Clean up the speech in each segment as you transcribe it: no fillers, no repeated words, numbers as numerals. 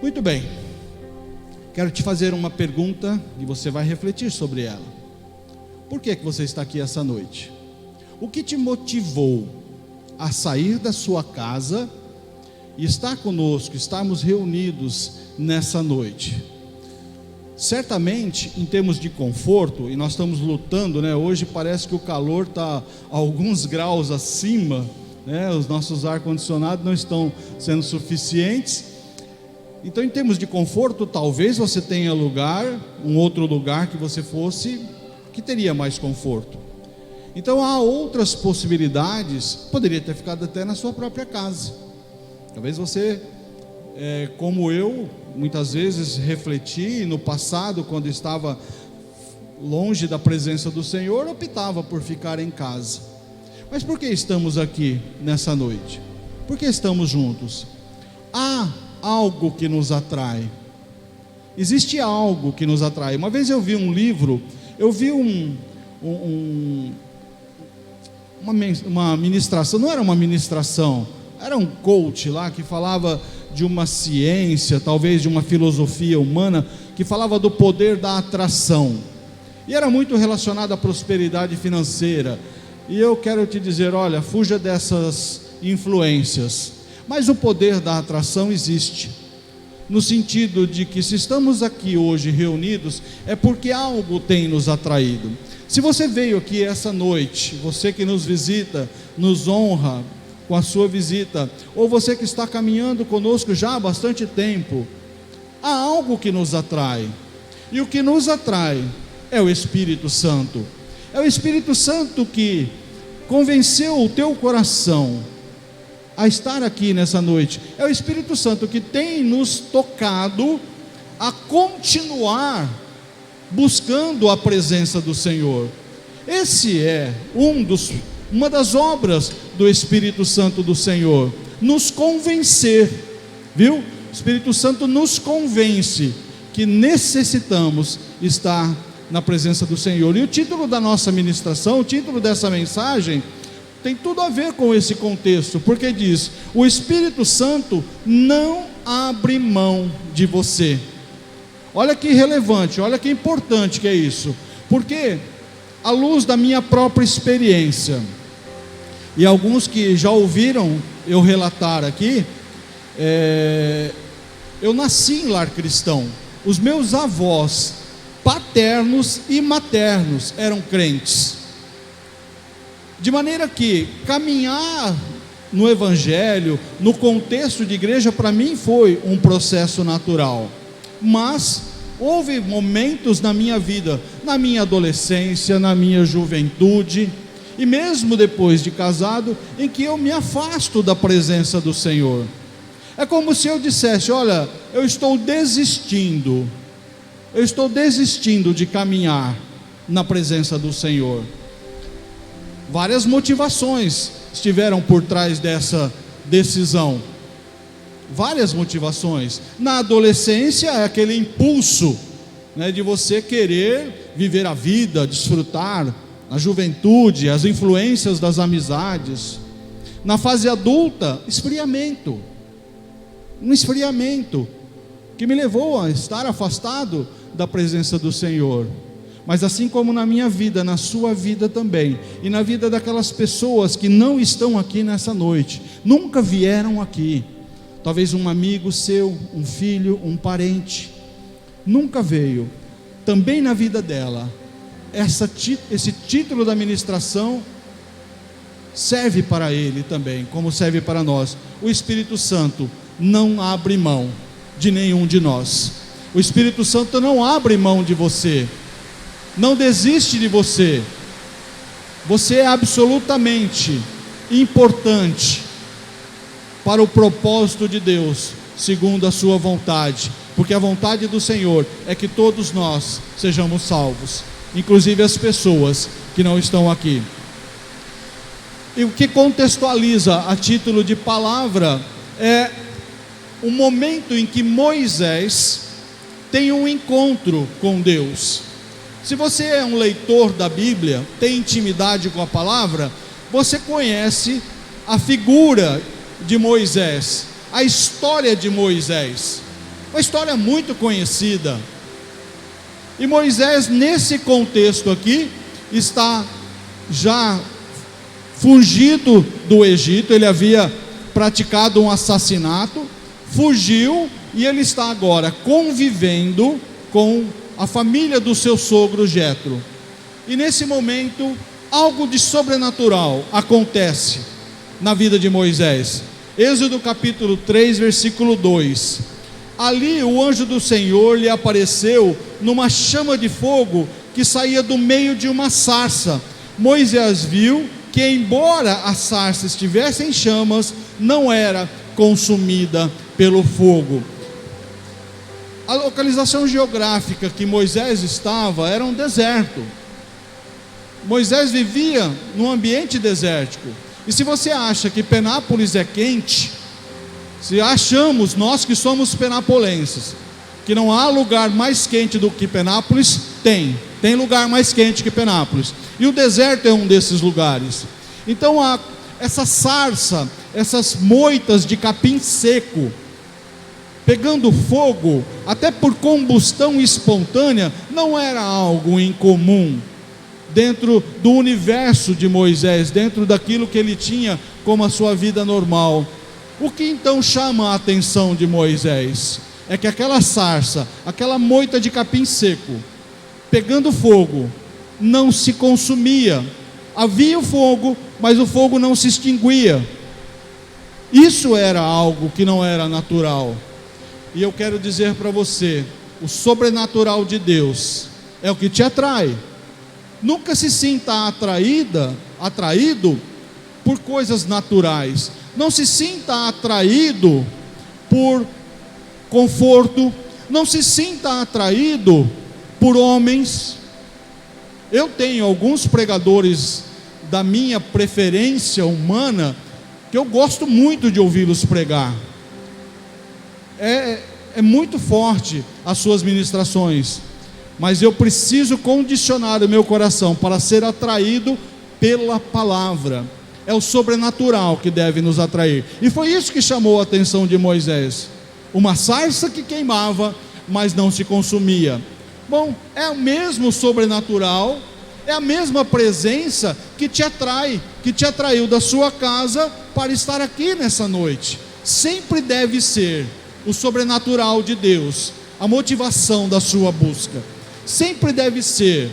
Muito bem, quero te fazer uma pergunta e você vai refletir sobre ela. Por que você está aqui essa noite? O que te motivou a sair da sua casa e estar conosco, estarmos reunidos nessa noite? Certamente, em termos de conforto, e nós estamos lutando, né? Hoje parece que o calor está a alguns graus acima, né? Os nossos ar-condicionados não estão sendo suficientes. Então, em termos de conforto, talvez você tenha um outro lugar que você fosse, que teria mais conforto. Então, há outras possibilidades. Poderia ter ficado até na sua própria casa. Talvez você, como eu, muitas vezes refleti no passado, quando estava longe da presença do Senhor, optava por ficar em casa. Mas por que estamos aqui nessa noite? Por que estamos juntos? Há algo que nos atrai. Existe algo que nos atrai. Uma vez eu vi um livro, eu vi uma ministração, não era uma ministração, era um coach lá que falava de uma ciência, talvez de uma filosofia humana, que falava do poder da atração, e era muito relacionado à prosperidade financeira. E eu quero te dizer, olha, fuja dessas influências. Mas o poder da atração existe, no sentido de que se estamos aqui hoje reunidos, é porque algo tem nos atraído. Se você veio aqui essa noite, você que nos visita, nos honra com a sua visita, ou você que está caminhando conosco já há bastante tempo, há algo que nos atrai, e o que nos atrai é o Espírito Santo. É o Espírito Santo que convenceu o teu coração a estar aqui nessa noite. É o Espírito Santo que tem nos tocado a continuar buscando a presença do Senhor. Esse é uma das obras do Espírito Santo do Senhor, nos convencer, viu? O Espírito Santo nos convence que necessitamos estar na presença do Senhor. E o título da nossa ministração, o título dessa mensagem, tem tudo a ver com esse contexto, porque diz: o Espírito Santo não abre mão de você. Olha que relevante, olha que importante que é isso, porque à luz da minha própria experiência, e alguns que já ouviram eu relatar aqui, eu nasci em lar cristão. Os meus avós paternos e maternos eram crentes, de maneira que caminhar no Evangelho, no contexto de igreja, para mim foi um processo natural. Mas houve momentos na minha vida, na minha adolescência, na minha juventude, e mesmo depois de casado, em que eu me afasto da presença do Senhor. É como se eu dissesse: olha, eu estou desistindo de caminhar na presença do Senhor. Várias motivações estiveram por trás dessa decisão. Várias motivações. Na adolescência é aquele impulso, né, de você querer viver a vida, desfrutar. Na juventude, as influências das amizades. Na fase adulta, esfriamento. Um esfriamento que me levou a estar afastado da presença do Senhor. Mas assim como na minha vida, na sua vida também, e na vida daquelas pessoas que não estão aqui nessa noite, nunca vieram aqui, talvez um amigo seu, um filho, um parente, nunca veio, também na vida dela, esse título da ministração serve para ele também, como serve para nós. O Espírito Santo não abre mão de nenhum de nós. O Espírito Santo não abre mão de você, não desiste de você. Você é absolutamente importante para o propósito de Deus, segundo a sua vontade, porque a vontade do Senhor é que todos nós sejamos salvos, inclusive as pessoas que não estão aqui. E o que contextualiza a título de palavra é o momento em que Moisés tem um encontro com Deus. Se você é um leitor da Bíblia, tem intimidade com a palavra, você conhece a figura de Moisés, a história de Moisés. Uma história muito conhecida. E Moisés, nesse contexto aqui, está já fugido do Egito. Ele havia praticado um assassinato, fugiu, e ele está agora convivendo com a família do seu sogro Jetro. E nesse momento, algo de sobrenatural acontece na vida de Moisés. Êxodo capítulo 3, versículo 2. Ali o anjo do Senhor lhe apareceu numa chama de fogo que saía do meio de uma sarça. Moisés viu que, embora a sarça estivesse em chamas, não era consumida pelo fogo. A localização geográfica que Moisés estava era um deserto. Moisés vivia num ambiente desértico. E se você acha que Penápolis é quente, se achamos, nós que somos penapolenses, que não há lugar mais quente do que Penápolis, tem lugar mais quente que Penápolis, e o deserto é um desses lugares. Então essa sarça, essas moitas de capim seco, pegando fogo, até por combustão espontânea, não era algo incomum dentro do universo de Moisés, dentro daquilo que ele tinha como a sua vida normal. O que então chama a atenção de Moisés é que aquela sarça, aquela moita de capim seco, pegando fogo, não se consumia. Havia o fogo, mas o fogo não se extinguia. Isso era algo que não era natural. E eu quero dizer para você, o sobrenatural de Deus é o que te atrai. Nunca se sinta atraído por coisas naturais. Não se sinta atraído por conforto. Não se sinta atraído por homens. Eu tenho alguns pregadores da minha preferência humana que eu gosto muito de ouvi-los pregar. É muito forte as suas ministrações, mas eu preciso condicionar o meu coração para ser atraído pela palavra. É o sobrenatural que deve nos atrair. E foi isso que chamou a atenção de Moisés. Uma sarça que queimava, mas não se consumia. Bom, é o mesmo sobrenatural, é a mesma presença que te atrai, que te atraiu da sua casa para estar aqui nessa noite. Sempre deve ser o sobrenatural de Deus a motivação da sua busca. Sempre deve ser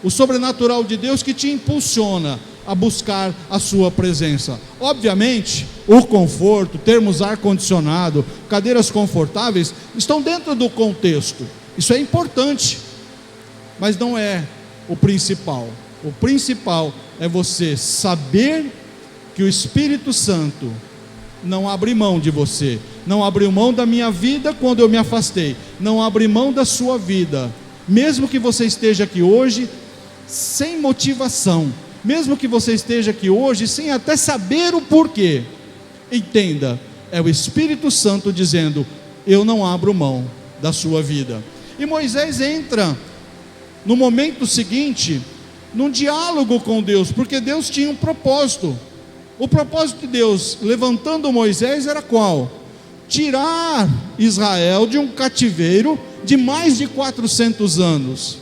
o sobrenatural de Deus que te impulsiona a buscar a sua presença. Obviamente, o conforto, termos ar-condicionado, cadeiras confortáveis, estão dentro do contexto. Isso é importante, mas não é o principal. O principal é você saber que o Espírito Santo não abre mão de você, não abriu mão da minha vida quando eu me afastei, não abre mão da sua vida, mesmo que você esteja aqui hoje sem motivação, mesmo que você esteja aqui hoje sem até saber o porquê, entenda, é o Espírito Santo dizendo: eu não abro mão da sua vida. E Moisés entra no momento seguinte num diálogo com Deus, porque Deus tinha um propósito. O propósito de Deus levantando Moisés era qual? Tirar Israel de um cativeiro de mais de 400 anos.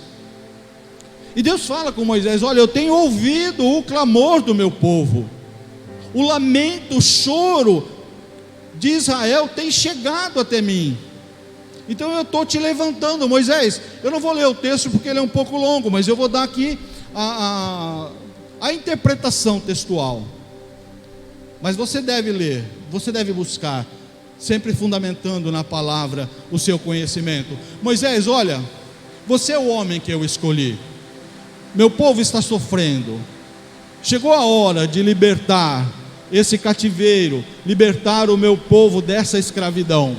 E Deus fala com Moisés: olha, eu tenho ouvido o clamor do meu povo, o lamento, o choro de Israel tem chegado até mim. Então eu estou te levantando, Moisés. Eu não vou ler o texto porque ele é um pouco longo, mas eu vou dar aqui a interpretação textual. Mas você deve ler, você deve buscar, sempre fundamentando na palavra o seu conhecimento. Moisés, olha, você é o homem que eu escolhi. Meu povo está sofrendo. Chegou a hora de libertar esse cativeiro, libertar o meu povo dessa escravidão.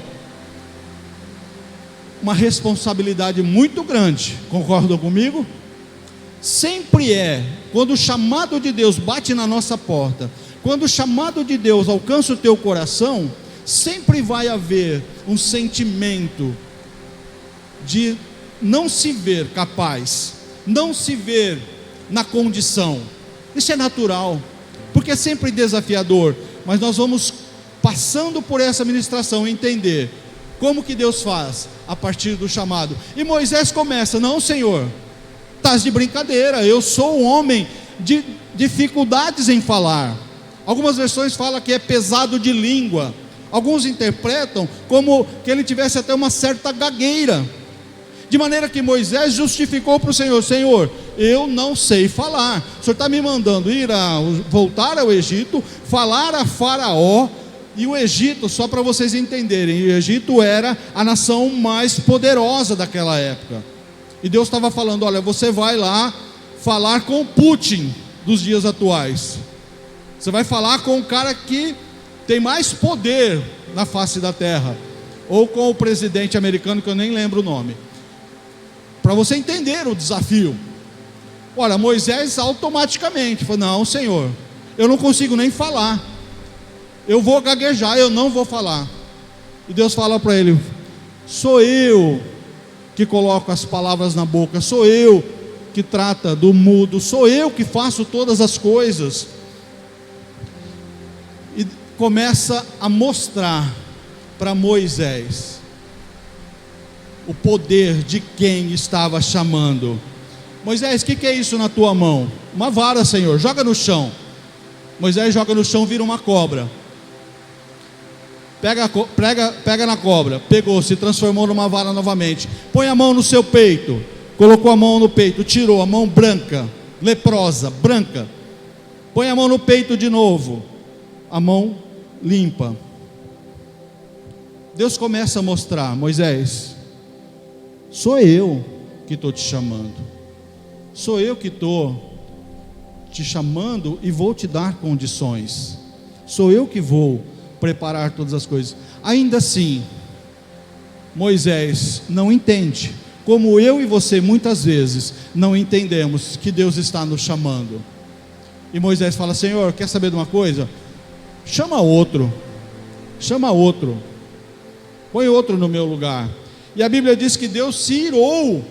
Uma responsabilidade muito grande, concordam comigo? Sempre é, quando o chamado de Deus bate na nossa porta, quando o chamado de Deus alcança o teu coração, sempre vai haver um sentimento de não se ver capaz, não se ver na condição. Isso é natural, porque é sempre desafiador, mas nós vamos passando por essa ministração entender Como que Deus faz? A partir do chamado. E Moisés começa: não, Senhor, estás de brincadeira, eu sou um homem de dificuldades em falar. Algumas versões falam que é pesado de língua. Alguns interpretam como que ele tivesse até uma certa gagueira. De maneira que Moisés justificou para o Senhor: Senhor, eu não sei falar. O Senhor está me mandando voltar ao Egito, falar a Faraó. E o Egito, só para vocês entenderem, o Egito era a nação mais poderosa daquela época. E Deus estava falando: olha, você vai lá falar com Putin dos dias atuais. Você vai falar com o cara que tem mais poder na face da terra. Ou com o presidente americano, que eu nem lembro o nome. Para você entender o desafio. Olha, Moisés automaticamente falou: não, Senhor, eu não consigo nem falar. Eu vou gaguejar, eu não vou falar. E Deus fala para ele: sou eu que coloco as palavras na boca, sou eu que trata do mudo, sou eu que faço todas as coisas. E começa a mostrar para Moisés o poder de quem estava chamando. Moisés, o que é isso na tua mão? Uma vara, Senhor, joga no chão. Moisés joga no chão, vira uma cobra. Pega na cobra, pegou, se transformou numa vara novamente. Põe a mão no seu peito, colocou a mão no peito, tirou a mão branca, leprosa, branca. Põe a mão no peito de novo, a mão limpa. Deus começa a mostrar: Moisés, sou eu que estou te chamando. Sou eu que estou te chamando e vou te dar condições. Sou eu que vou preparar todas as coisas. Ainda assim, Moisés não entende, como eu e você muitas vezes não entendemos que Deus está nos chamando. E Moisés fala: Senhor, quer saber de uma coisa? Chama outro, põe outro no meu lugar. E a Bíblia diz que Deus se irou.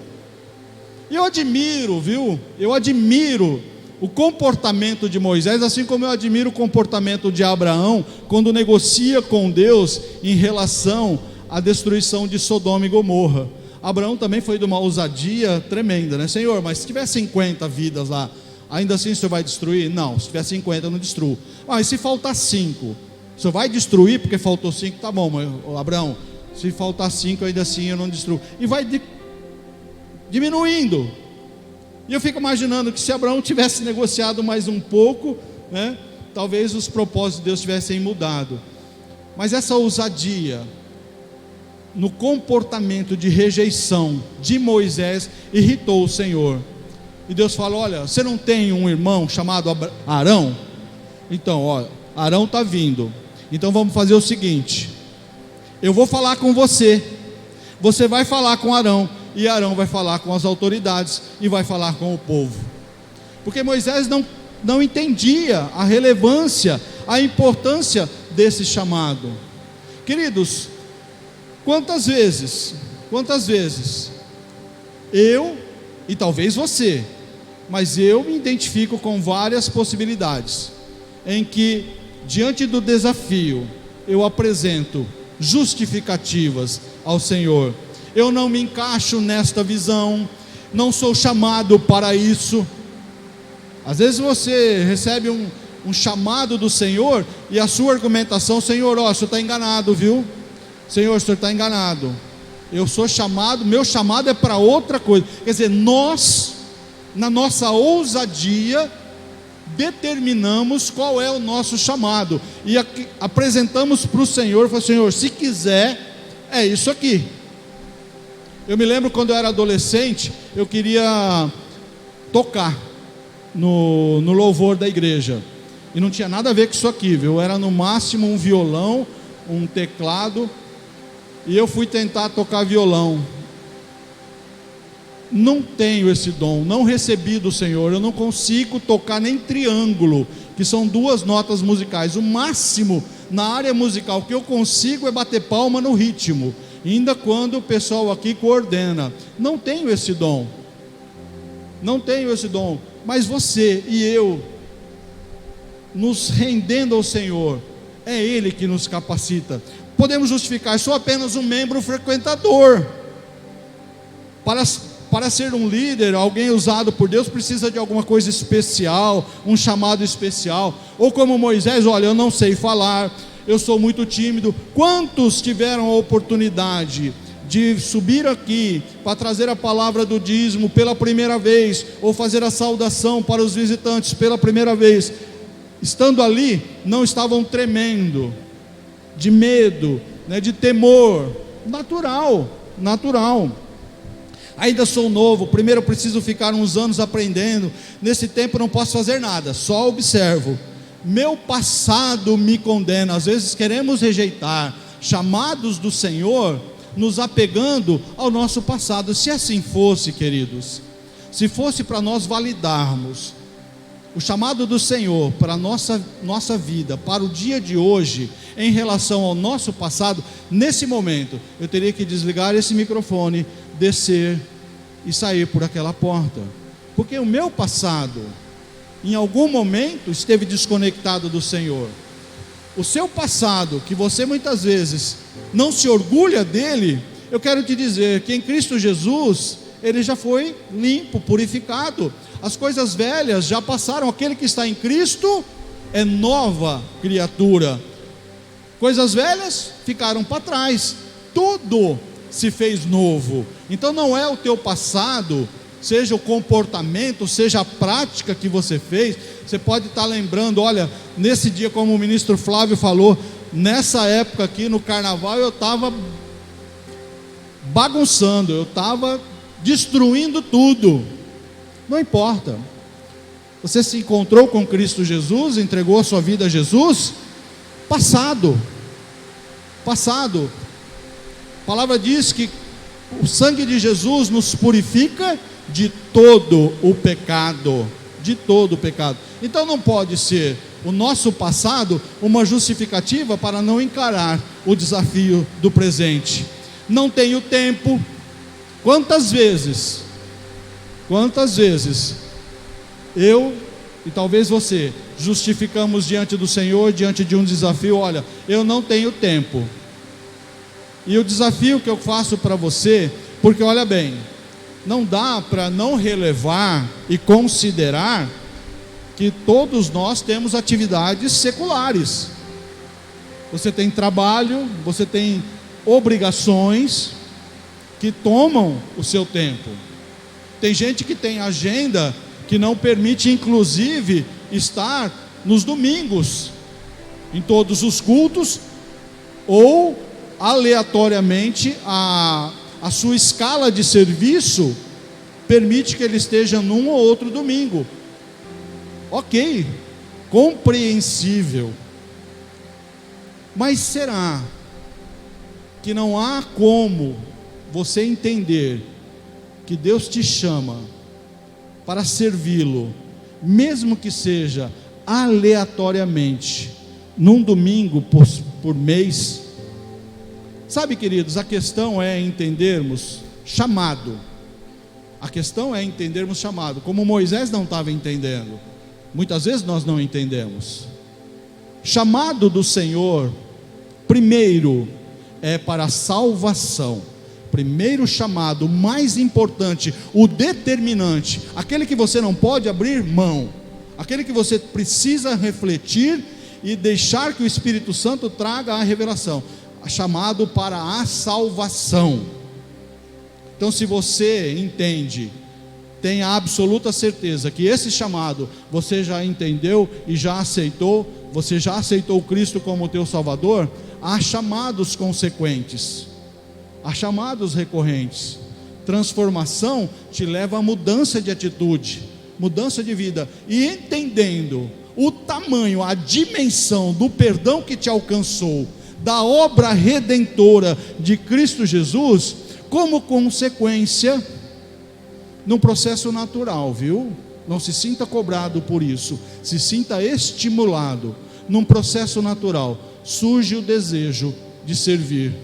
E eu admiro, viu? Eu admiro o comportamento de Moisés, assim como eu admiro o comportamento de Abraão, quando negocia com Deus em relação à destruição de Sodoma e Gomorra. Abraão também foi de uma ousadia tremenda, né? Senhor, mas se tiver 50 vidas lá, ainda assim o Senhor vai destruir? Não, se tiver 50 eu não destruo. Mas se faltar 5, o Senhor vai destruir porque faltou 5? Tá bom, mas, Abraão, se faltar 5 ainda assim eu não destruo. E vai diminuindo. E eu fico imaginando que se Abraão tivesse negociado mais um pouco, né, talvez os propósitos de Deus tivessem mudado. Mas essa ousadia no comportamento de rejeição de Moisés irritou o Senhor. E Deus fala: olha, você não tem um irmão chamado Arão? Então, olha, Arão está vindo. Então vamos fazer o seguinte: eu vou falar com você, você vai falar com Arão, e Arão vai falar com as autoridades e vai falar com o povo. Porque Moisés não entendia a relevância, a importância desse chamado. Queridos, quantas vezes eu, e talvez você, mas eu me identifico com várias possibilidades, em que diante do desafio eu apresento justificativas ao Senhor. Eu não me encaixo nesta visão, não sou chamado para isso. Às vezes você recebe um chamado do Senhor e a sua argumentação: Senhor, ó, o Senhor está enganado, viu? Senhor, o Senhor está enganado. Eu sou chamado, meu chamado é para outra coisa. Quer dizer, nós, na nossa ousadia, determinamos qual é o nosso chamado e apresentamos para o Senhor. Falamos: Senhor, se quiser, é isso aqui. Eu me lembro quando eu era adolescente, eu queria tocar no louvor da igreja, e não tinha nada a ver com isso aqui, viu? Era no máximo um violão, um teclado, e eu fui tentar tocar violão. Não tenho esse dom, não recebi do Senhor, eu não consigo tocar nem triângulo, que são 2 notas musicais. O máximo na área musical que eu consigo é bater palma no ritmo, ainda quando o pessoal aqui coordena. Não tenho esse dom, mas você e eu, nos rendendo ao Senhor, é Ele que nos capacita. podemos justificar, sou apenas um membro frequentador. Para ser um líder, alguém usado por Deus precisa de alguma coisa especial, um chamado especial. Ou como Moisés, olha, eu não sei falar, eu sou muito tímido. Quantos tiveram a oportunidade de subir aqui para trazer a palavra do dízimo pela primeira vez, ou fazer a saudação para os visitantes pela primeira vez, estando ali, não estavam tremendo, de medo, né, de temor? Natural. Ainda sou novo, primeiro eu preciso ficar uns anos aprendendo, nesse tempo não posso fazer nada, só observo. Meu passado me condena. Às vezes queremos rejeitar chamados do Senhor, nos apegando ao nosso passado. Se assim fosse, queridos, se fosse para nós validarmos o chamado do Senhor para a nossa vida, para o dia de hoje, em relação ao nosso passado, nesse momento, eu teria que desligar esse microfone, descer e sair por aquela porta, porque o meu passado, em algum momento, esteve desconectado do Senhor. O seu passado, que você muitas vezes não se orgulha dele, eu quero te dizer que em Cristo Jesus, ele já foi limpo, purificado. As coisas velhas já passaram. Aquele que está em Cristo é nova criatura. Coisas velhas ficaram para trás, tudo se fez novo. Então não é o teu passado, seja o comportamento, seja a prática que você fez. Você pode estar lembrando, olha, nesse dia, como o ministro Flávio falou, nessa época aqui no carnaval eu estava bagunçando, eu estava destruindo tudo. Não importa. Você se encontrou com Cristo Jesus, entregou a sua vida a Jesus. Passado. A palavra diz que o sangue de Jesus nos purifica de todo o pecado. De todo o pecado. Então não pode ser o nosso passado uma justificativa para não encarar o desafio do presente. Não tenho tempo. Quantas vezes eu e talvez você justificamos diante do Senhor, diante de um desafio: olha, eu não tenho tempo. E o desafio que eu faço para você, porque olha bem, não dá para não relevar e considerar que todos nós temos atividades seculares. Você tem trabalho, você tem obrigações que tomam o seu tempo. Tem gente que tem agenda que não permite, inclusive, estar nos domingos, em todos os cultos, ou aleatoriamente a sua escala de serviço permite que ele esteja num ou outro domingo. Ok, compreensível. Mas será que não há como você entender que Deus te chama para servi-lo, mesmo que seja aleatoriamente, num domingo por mês? Sabe, queridos, a questão é entendermos chamado. A questão é entendermos chamado, como Moisés não estava entendendo. Muitas vezes nós não entendemos. Chamado do Senhor, primeiro, é para a salvação. Primeiro chamado, o mais importante, o determinante, aquele que você não pode abrir mão, aquele que você precisa refletir e deixar que o Espírito Santo traga a revelação. Chamado para a salvação. Então, se você entende, tenha absoluta certeza que esse chamado você já entendeu e já aceitou, você já aceitou Cristo como teu Salvador, há chamados consequentes, há chamados recorrentes. Transformação te leva a mudança de atitude, mudança de vida, e entendendo o tamanho, a dimensão do perdão que te alcançou, da obra redentora de Cristo Jesus, como consequência, num processo natural, viu? Não se sinta cobrado por isso, se sinta estimulado. Num processo natural, surge o desejo de servir.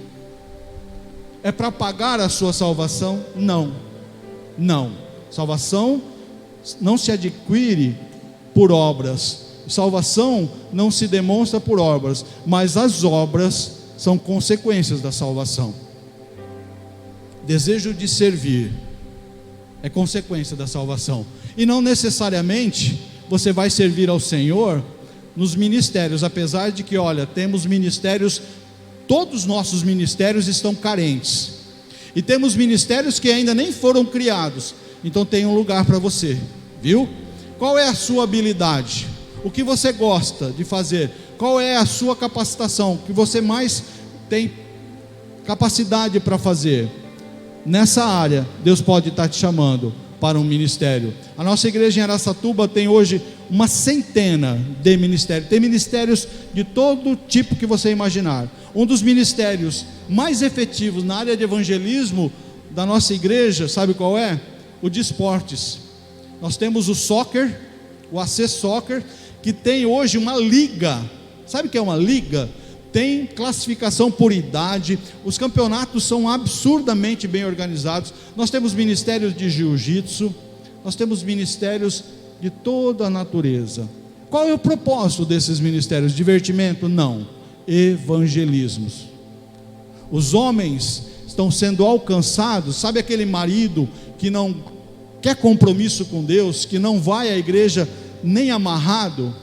É para pagar a sua salvação? Não. Salvação não se adquire por obras. Salvação não se demonstra por obras, mas as obras são consequências da salvação. Desejo de servir é consequência da salvação. E não necessariamente você vai servir ao Senhor nos ministérios, apesar de que, olha, temos ministérios, todos os nossos ministérios estão carentes. E temos ministérios que ainda nem foram criados. Então tem um lugar para você, viu? Qual é a sua habilidade? O que você gosta de fazer? Qual é a sua capacitação? O que você mais tem capacidade para fazer? Nessa área, Deus pode estar te chamando para um ministério. A nossa igreja em Araçatuba tem hoje uma centena de ministérios. Tem ministérios de todo tipo que você imaginar. Um dos ministérios mais efetivos na área de evangelismo da nossa igreja, sabe qual é? O de esportes. Nós temos o soccer, o AC Soccer, que tem hoje uma liga. Sabe o que é uma liga? Tem classificação por idade, os campeonatos são absurdamente bem organizados. Nós temos ministérios de jiu-jitsu, nós temos ministérios de toda a natureza. Qual é o propósito desses ministérios? Divertimento? Não, evangelismos. Os homens estão sendo alcançados. Sabe aquele marido que não quer compromisso com Deus, que não vai à igreja nem amarrado?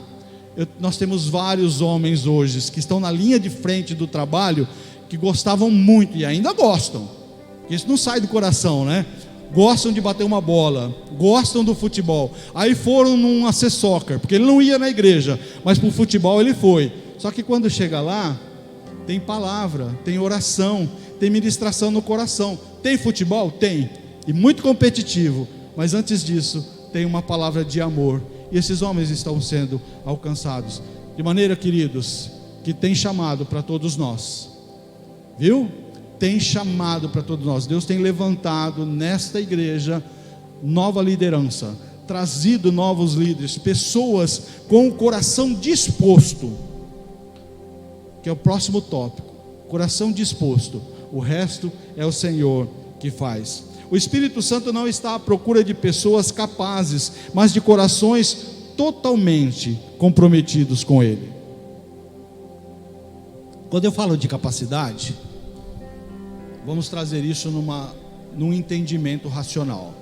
Nós temos vários homens hoje que estão na linha de frente do trabalho, que gostavam muito e ainda gostam, isso não sai do coração, né? Gostam de bater uma bola, gostam do futebol. Aí foram num AC Soccer, porque ele não ia na igreja, mas para o futebol ele foi. Só que quando chega lá, tem palavra, tem oração, tem ministração no coração. Tem futebol? Tem, e muito competitivo, mas antes disso tem uma palavra de amor. E esses homens estão sendo alcançados. De maneira, queridos, que tem chamado para todos nós. Viu? Tem chamado para todos nós. Deus tem levantado nesta igreja nova liderança, trazido novos líderes, pessoas com o coração disposto, que é o próximo tópico. Coração disposto. O resto é o Senhor que faz. O Espírito Santo não está à procura de pessoas capazes, mas de corações totalmente comprometidos com Ele. Quando eu falo de capacidade, vamos trazer isso num entendimento racional.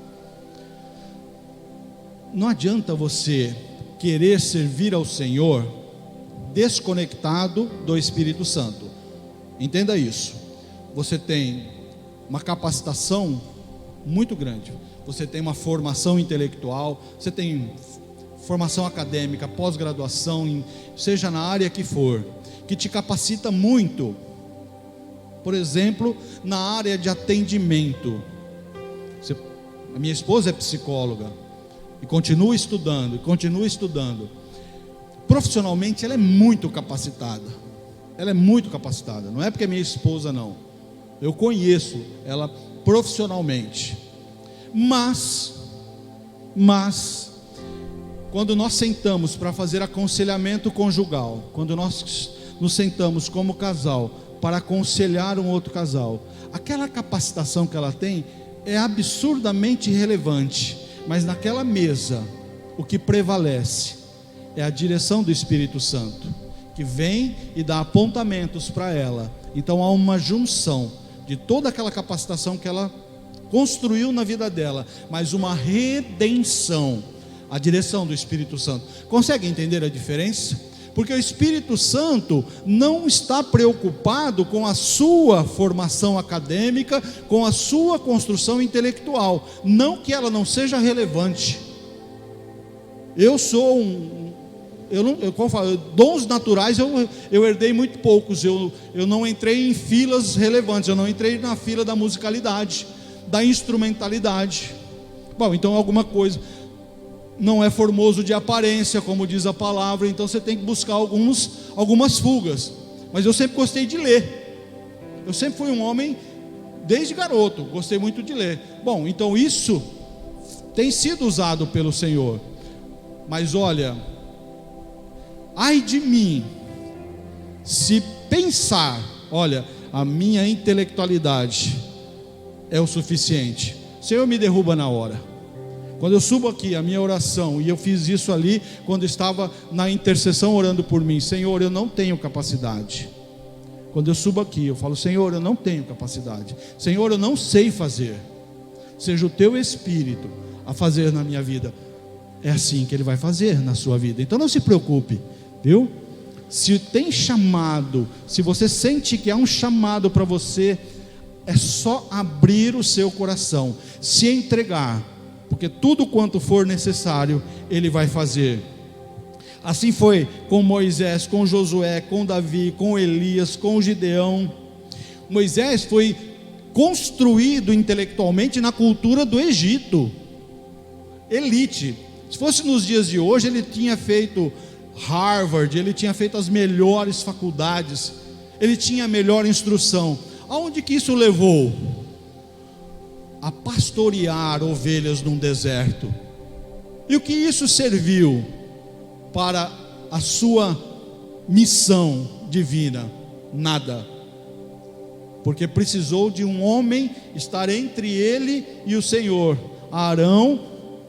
Não adianta você querer servir ao Senhor desconectado do Espírito Santo. Entenda isso. Você tem uma capacitação muito grande, você tem uma formação intelectual, você tem formação acadêmica, pós-graduação, seja na área que for, que te capacita muito. Por exemplo, na área de atendimento. A minha esposa é psicóloga e continua estudando, Profissionalmente ela é muito capacitada. Não é porque é minha esposa, não. Eu conheço ela profissionalmente. Mas quando nós sentamos para fazer aconselhamento conjugal, quando nós nos sentamos como casal para aconselhar um outro casal, aquela capacitação que ela tem é absurdamente relevante. Mas naquela mesa, o que prevalece é a direção do Espírito Santo, que vem e dá apontamentos para ela. Então há uma junção de toda aquela capacitação que ela construiu na vida dela, mas uma redenção, a direção do Espírito Santo. Consegue entender a diferença? Porque o Espírito Santo não está preocupado com a sua formação acadêmica, com a sua construção intelectual. Não que ela não seja relevante. Como falo, dons naturais eu herdei muito poucos. Eu não entrei em filas relevantes. Eu não entrei na fila da musicalidade, da instrumentalidade. Bom, então alguma coisa não é formoso de aparência, como diz a palavra, então você tem que buscar algumas fugas. Mas eu sempre gostei de ler. Eu sempre fui um homem, desde garoto, gostei muito de ler. Bom, então isso tem sido usado pelo Senhor. Mas olha, ai de mim, se pensar, olha, a minha intelectualidade é o suficiente. O Senhor me derruba na hora. Quando eu subo aqui, a minha oração, e eu fiz isso ali, quando estava na intercessão orando por mim: Senhor, eu não tenho capacidade. quando eu subo aqui, eu falo: Senhor, eu não tenho capacidade, Senhor, eu não sei fazer, seja o teu Espírito a fazer na minha vida. É assim que Ele vai fazer na sua vida. Então não se preocupe, viu? Se tem chamado, se você sente que há um chamado para você, é só abrir o seu coração, se entregar, porque tudo quanto for necessário Ele vai fazer. Assim foi com Moisés, com Josué, com Davi, com Elias, com Gideão. Moisés foi construído intelectualmente na cultura do Egito, elite. Se fosse nos dias de hoje, ele tinha feito Harvard, ele tinha feito as melhores faculdades, ele tinha a melhor instrução. Aonde que isso levou? A pastorear ovelhas num deserto. E o que isso serviu para a sua missão divina? Nada. Porque precisou de um homem estar entre ele e o Senhor, Arão,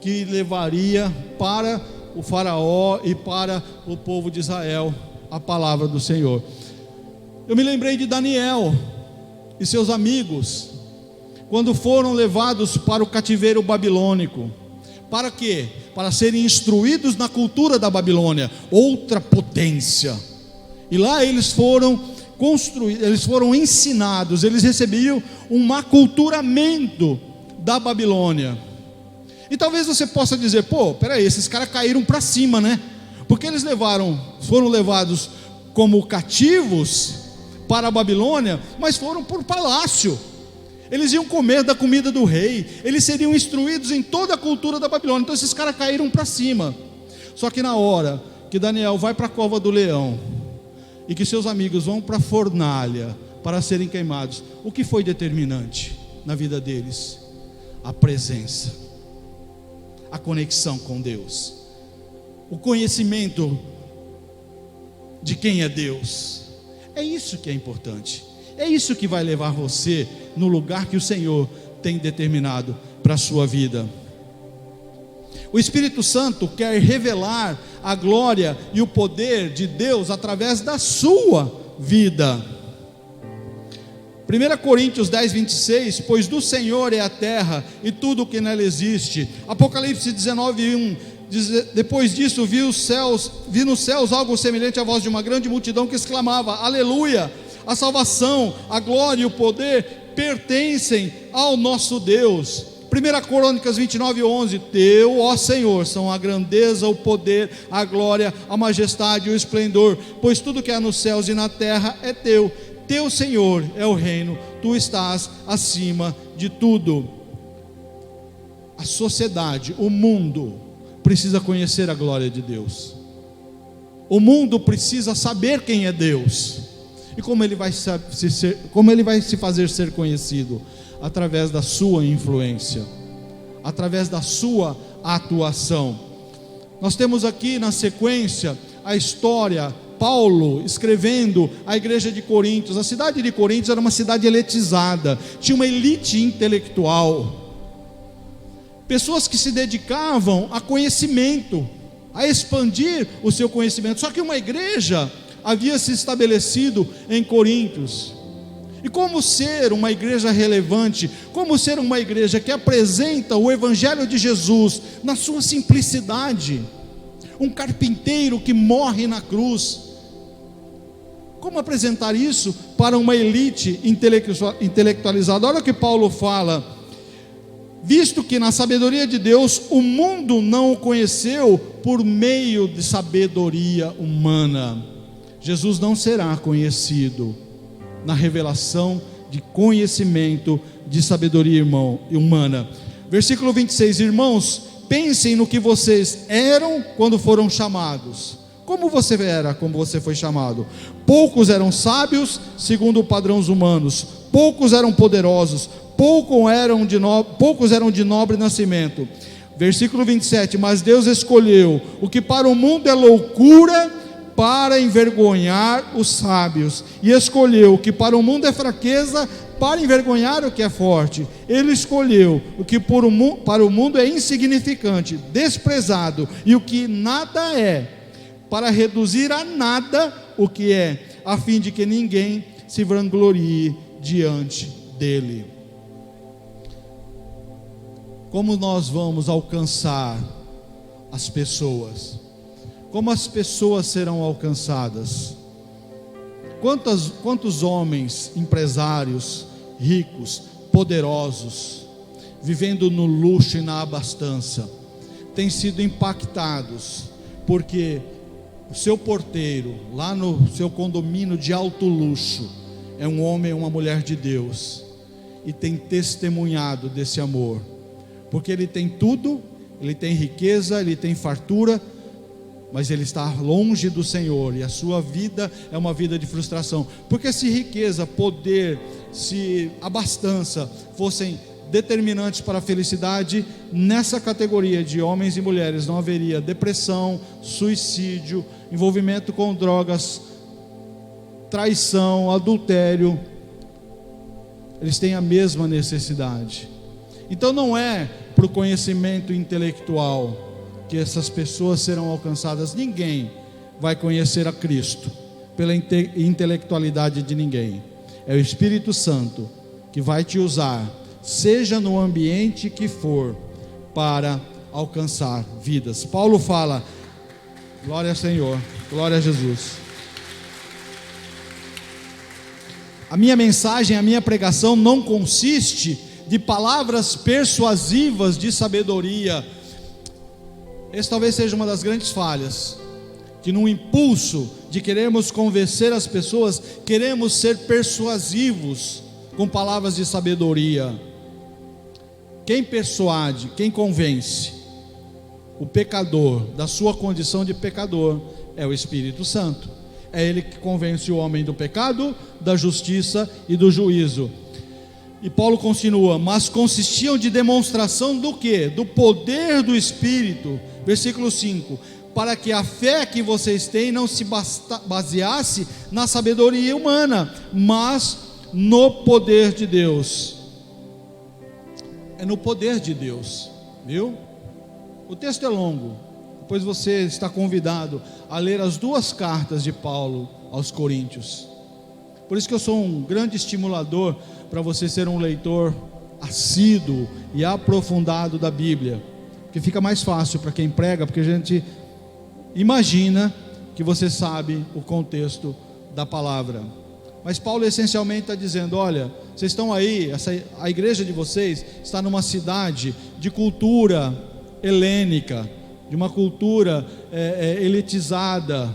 que levaria para o faraó e para o povo de Israel a palavra do Senhor. Eu me lembrei de Daniel e seus amigos, quando foram levados para o cativeiro babilônico. Para quê? Para serem instruídos na cultura da Babilônia, outra potência. E lá eles foram construídos, eles foram ensinados, eles recebiam um aculturamento da Babilônia. E talvez você possa dizer: pô, peraí, esses caras caíram para cima, né? Porque eles foram levados como cativos para a Babilônia, mas foram por palácio. Eles iam comer da comida do rei, eles seriam instruídos em toda a cultura da Babilônia. Então esses caras caíram para cima. Só que na hora que Daniel vai para a cova do leão e que seus amigos vão para a fornalha para serem queimados, o que foi determinante na vida deles? A presença, a conexão com Deus, o conhecimento de quem é Deus. É isso que é importante. É isso que vai levar você no lugar que o Senhor tem determinado para a sua vida. O Espírito Santo quer revelar a glória e o poder de Deus através da sua vida. 1 Coríntios 10, 26, pois do Senhor é a terra e tudo o que nela existe. Apocalipse 19, 1, depois disso vi nos céus algo semelhante à voz de uma grande multidão que exclamava: aleluia, a salvação, a glória e o poder pertencem ao nosso Deus. 1 Crônicas 29, 11, teu, ó Senhor, são a grandeza, o poder, a glória, a majestade e o esplendor, pois tudo que há nos céus e na terra é teu. Teu, Senhor, é o reino, tu estás acima de tudo. A sociedade, o mundo, precisa conhecer a glória de Deus. O mundo precisa saber quem é Deus. E como ele vai se fazer ser conhecido? Através da sua influência, através da sua atuação. Nós temos aqui na sequência a história, Paulo escrevendo à igreja de Coríntios. A cidade de Coríntios era uma cidade elitizada, tinha uma elite intelectual, pessoas que se dedicavam a conhecimento, a expandir o seu conhecimento. Só que uma igreja havia se estabelecido em Coríntios. E como ser uma igreja relevante, como ser uma igreja que apresenta o Evangelho de Jesus na sua simplicidade, um carpinteiro que morre na cruz, como apresentar isso para uma elite intelectualizada? Olha o que Paulo fala: visto que na sabedoria de Deus o mundo não o conheceu por meio de sabedoria humana, Jesus não será conhecido na revelação de conhecimento de sabedoria humana. Versículo 26, irmãos, pensem no que vocês eram quando foram chamados. Como você era, como você foi chamado? Poucos eram sábios segundo padrões humanos, poucos eram poderosos, poucos eram de nobre nascimento. Versículo 27, mas Deus escolheu o que para o mundo é loucura para envergonhar os sábios, e escolheu o que para o mundo é fraqueza para envergonhar o que é forte. Ele escolheu o que para o mundo é insignificante, desprezado, e o que nada é, para reduzir a nada o que é, a fim de que ninguém se vanglorie diante dele. Como nós vamos alcançar as pessoas? Como as pessoas serão alcançadas? Quantos homens, empresários, ricos, poderosos, vivendo no luxo e na abastança, têm sido impactados, porque o seu porteiro, lá no seu condomínio de alto luxo, é um homem ou uma mulher de Deus, e tem testemunhado desse amor, porque ele tem tudo, ele tem riqueza, ele tem fartura, mas ele está longe do Senhor, e a sua vida é uma vida de frustração. Porque se riqueza, poder, se abastança fossem determinantes para a felicidade, nessa categoria de homens e mulheres não haveria depressão, suicídio, envolvimento com drogas, traição, adultério. Eles têm a mesma necessidade. Então não é para o conhecimento intelectual que essas pessoas serão alcançadas. Ninguém vai conhecer a Cristo pela intelectualidade de ninguém. É o Espírito Santo que vai te usar, seja no ambiente que for, para alcançar vidas. Paulo fala, glória ao Senhor, glória a Jesus. A minha mensagem, a minha pregação não consiste de palavras persuasivas de sabedoria. Essa talvez seja uma das grandes falhas, que num impulso de querermos convencer as pessoas, queremos ser persuasivos com palavras de sabedoria. Quem persuade, quem convence o pecador da sua condição de pecador é o Espírito Santo. É Ele que convence o homem do pecado, da justiça e do juízo. E Paulo continua, mas consistiam de demonstração do quê? Do poder do Espírito. Versículo 5, para que a fé que vocês têm não se baseasse na sabedoria humana, mas no poder de Deus. É no poder de Deus, viu? O texto é longo, depois você está convidado a ler as 2 cartas de Paulo aos Coríntios. Por isso que eu sou um grande estimulador para você ser um leitor assíduo e aprofundado da Bíblia, que fica mais fácil para quem prega, porque a gente imagina que você sabe o contexto da palavra. Mas Paulo essencialmente está dizendo, olha, vocês estão aí, a igreja de vocês está numa cidade de cultura helênica, de uma cultura elitizada,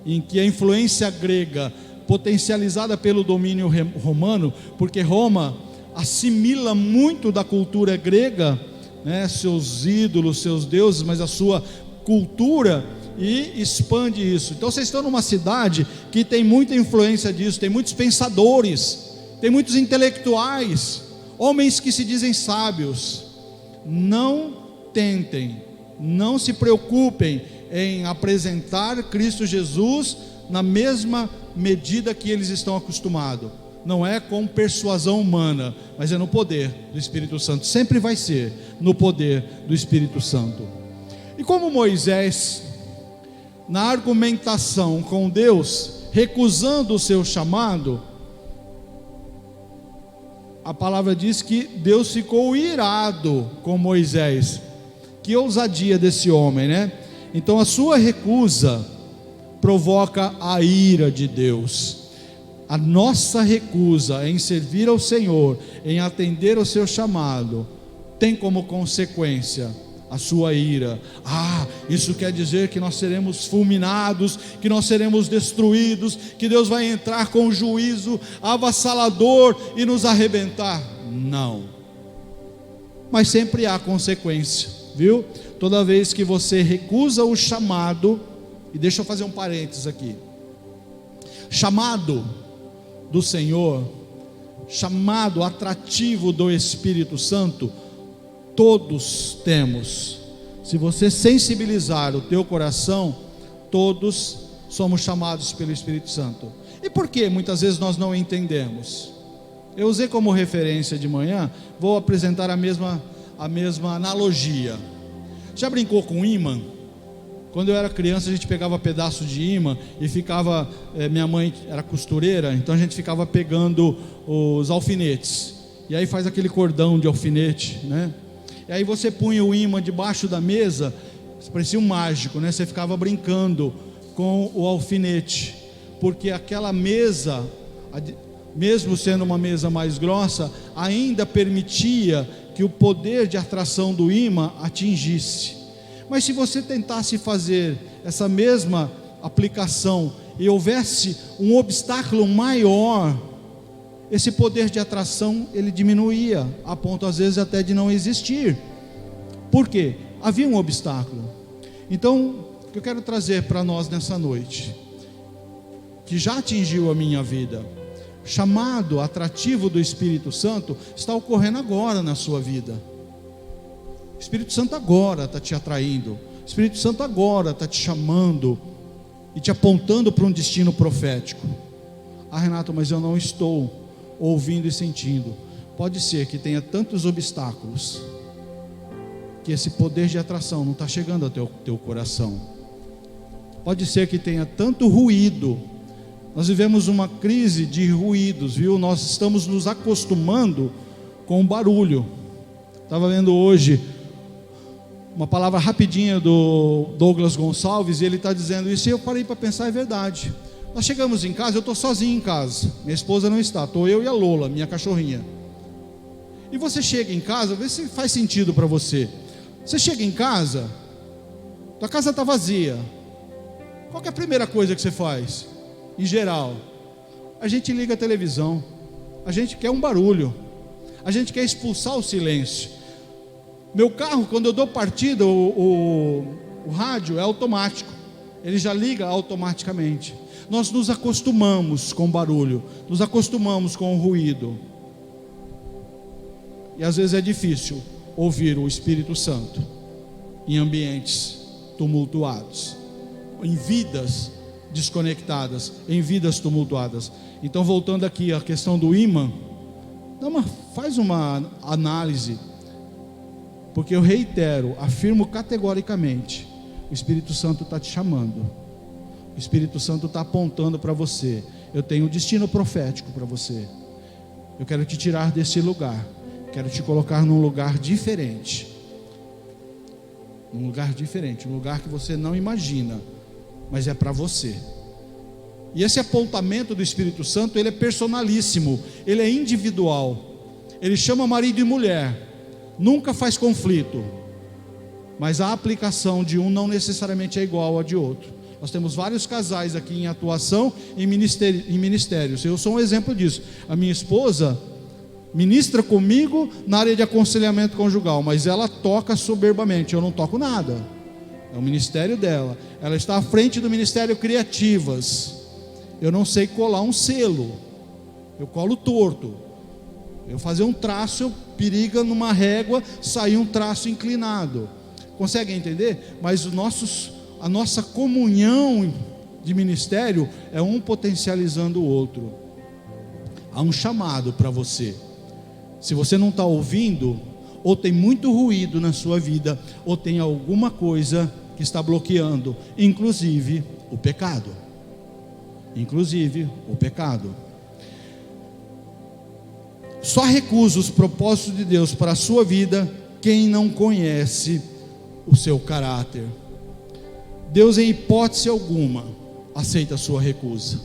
em que a influência grega, potencializada pelo domínio romano, porque Roma assimila muito da cultura grega, né, seus ídolos, seus deuses, mas a sua cultura, e expande isso. Então vocês estão numa cidade que tem muita influência disso, tem muitos pensadores, tem muitos intelectuais, homens que se dizem sábios. Não tentem, não se preocupem em apresentar Cristo Jesus na mesma medida que eles estão acostumados. Não é com persuasão humana, mas é no poder do Espírito Santo. Sempre vai ser no poder do Espírito Santo. E como Moisés, na argumentação com Deus, recusando o seu chamado, a palavra diz que Deus ficou irado com Moisés. Que ousadia desse homem, né? Então a sua recusa provoca a ira de Deus. A nossa recusa em servir ao Senhor, em atender ao seu chamado, tem como consequência a sua ira. Isso quer dizer que nós seremos fulminados, que nós seremos destruídos, que Deus vai entrar com juízo avassalador e nos arrebentar? Não. Mas sempre há consequência, viu? Toda vez que você recusa o chamado, e deixa eu fazer um parênteses aqui, chamado do Senhor, chamado atrativo do Espírito Santo, todos temos. Se você sensibilizar o teu coração, todos somos chamados pelo Espírito Santo. E por que muitas vezes nós não entendemos? Eu usei como referência de manhã, vou apresentar a mesma analogia. Já brincou com ímã? Quando eu era criança, a gente pegava pedaço de imã e ficava, minha mãe era costureira, então a gente ficava pegando os alfinetes, e aí faz aquele cordão de alfinete, né? E aí você punha o imã debaixo da mesa, parecia um mágico, né? Você ficava brincando com o alfinete, porque aquela mesa, mesmo sendo uma mesa mais grossa, ainda permitia que o poder de atração do imã atingisse. Mas se você tentasse fazer essa mesma aplicação e houvesse um obstáculo maior, esse poder de atração ele diminuía, a ponto às vezes até de não existir. Por quê? Havia um obstáculo. Então, o que eu quero trazer para nós nessa noite, que já atingiu a minha vida, chamado atrativo do Espírito Santo, está ocorrendo agora na sua vida. O Espírito Santo agora está te atraindo, o Espírito Santo agora está te chamando e te apontando para um destino profético. Ah, Renato, mas eu não estou ouvindo e sentindo. Pode ser que tenha tantos obstáculos que esse poder de atração não está chegando ao teu coração. Pode ser que tenha tanto ruído. Nós vivemos uma crise de ruídos, viu? Nós estamos nos acostumando com o barulho. Estava vendo hoje uma palavra rapidinha do Douglas Gonçalves, e ele está dizendo isso, e eu parei para pensar, é verdade. Nós chegamos em casa, eu estou sozinho em casa, minha esposa não está, estou eu e a Lola, minha cachorrinha. E você chega em casa, vê se faz sentido para você. Você chega em casa, tua casa está vazia, qual que é a primeira coisa que você faz? Em geral, a gente liga a televisão, a gente quer um barulho, a gente quer expulsar o silêncio. Meu carro, quando eu dou partida, o rádio é automático, ele já liga automaticamente. Nós nos acostumamos com o barulho, nos acostumamos com o ruído, e às vezes é difícil ouvir o Espírito Santo em ambientes tumultuados, em vidas desconectadas, em vidas tumultuadas. Então, voltando aqui à questão do imã, faz uma análise, porque eu reitero, afirmo categoricamente, o Espírito Santo está te chamando, o Espírito Santo está apontando para você. Eu tenho um destino profético para você, eu quero te tirar desse lugar, quero te colocar num lugar diferente, um lugar que você não imagina, mas é para você. E esse apontamento do Espírito Santo, ele é personalíssimo, ele é individual, ele chama marido e mulher, nunca faz conflito, mas a aplicação de um não necessariamente é igual a de outro. Nós temos vários casais aqui em atuação em ministérios, eu sou um exemplo disso. A minha esposa ministra comigo na área de aconselhamento conjugal, mas ela toca soberbamente, eu não toco nada, é o ministério dela. Ela está à frente do Ministério Criativas, eu não sei colar um selo, eu colo torto. Eu fazer um traço, eu periga numa régua, sair um traço inclinado. Conseguem entender? Mas a nossa comunhão de ministério é um potencializando o outro. Há um chamado para você. Se você não está ouvindo, ou tem muito ruído na sua vida, ou tem alguma coisa que está bloqueando, inclusive o pecado. Só recusa os propósitos de Deus para a sua vida quem não conhece o seu caráter. Deus, em hipótese alguma, aceita a sua recusa.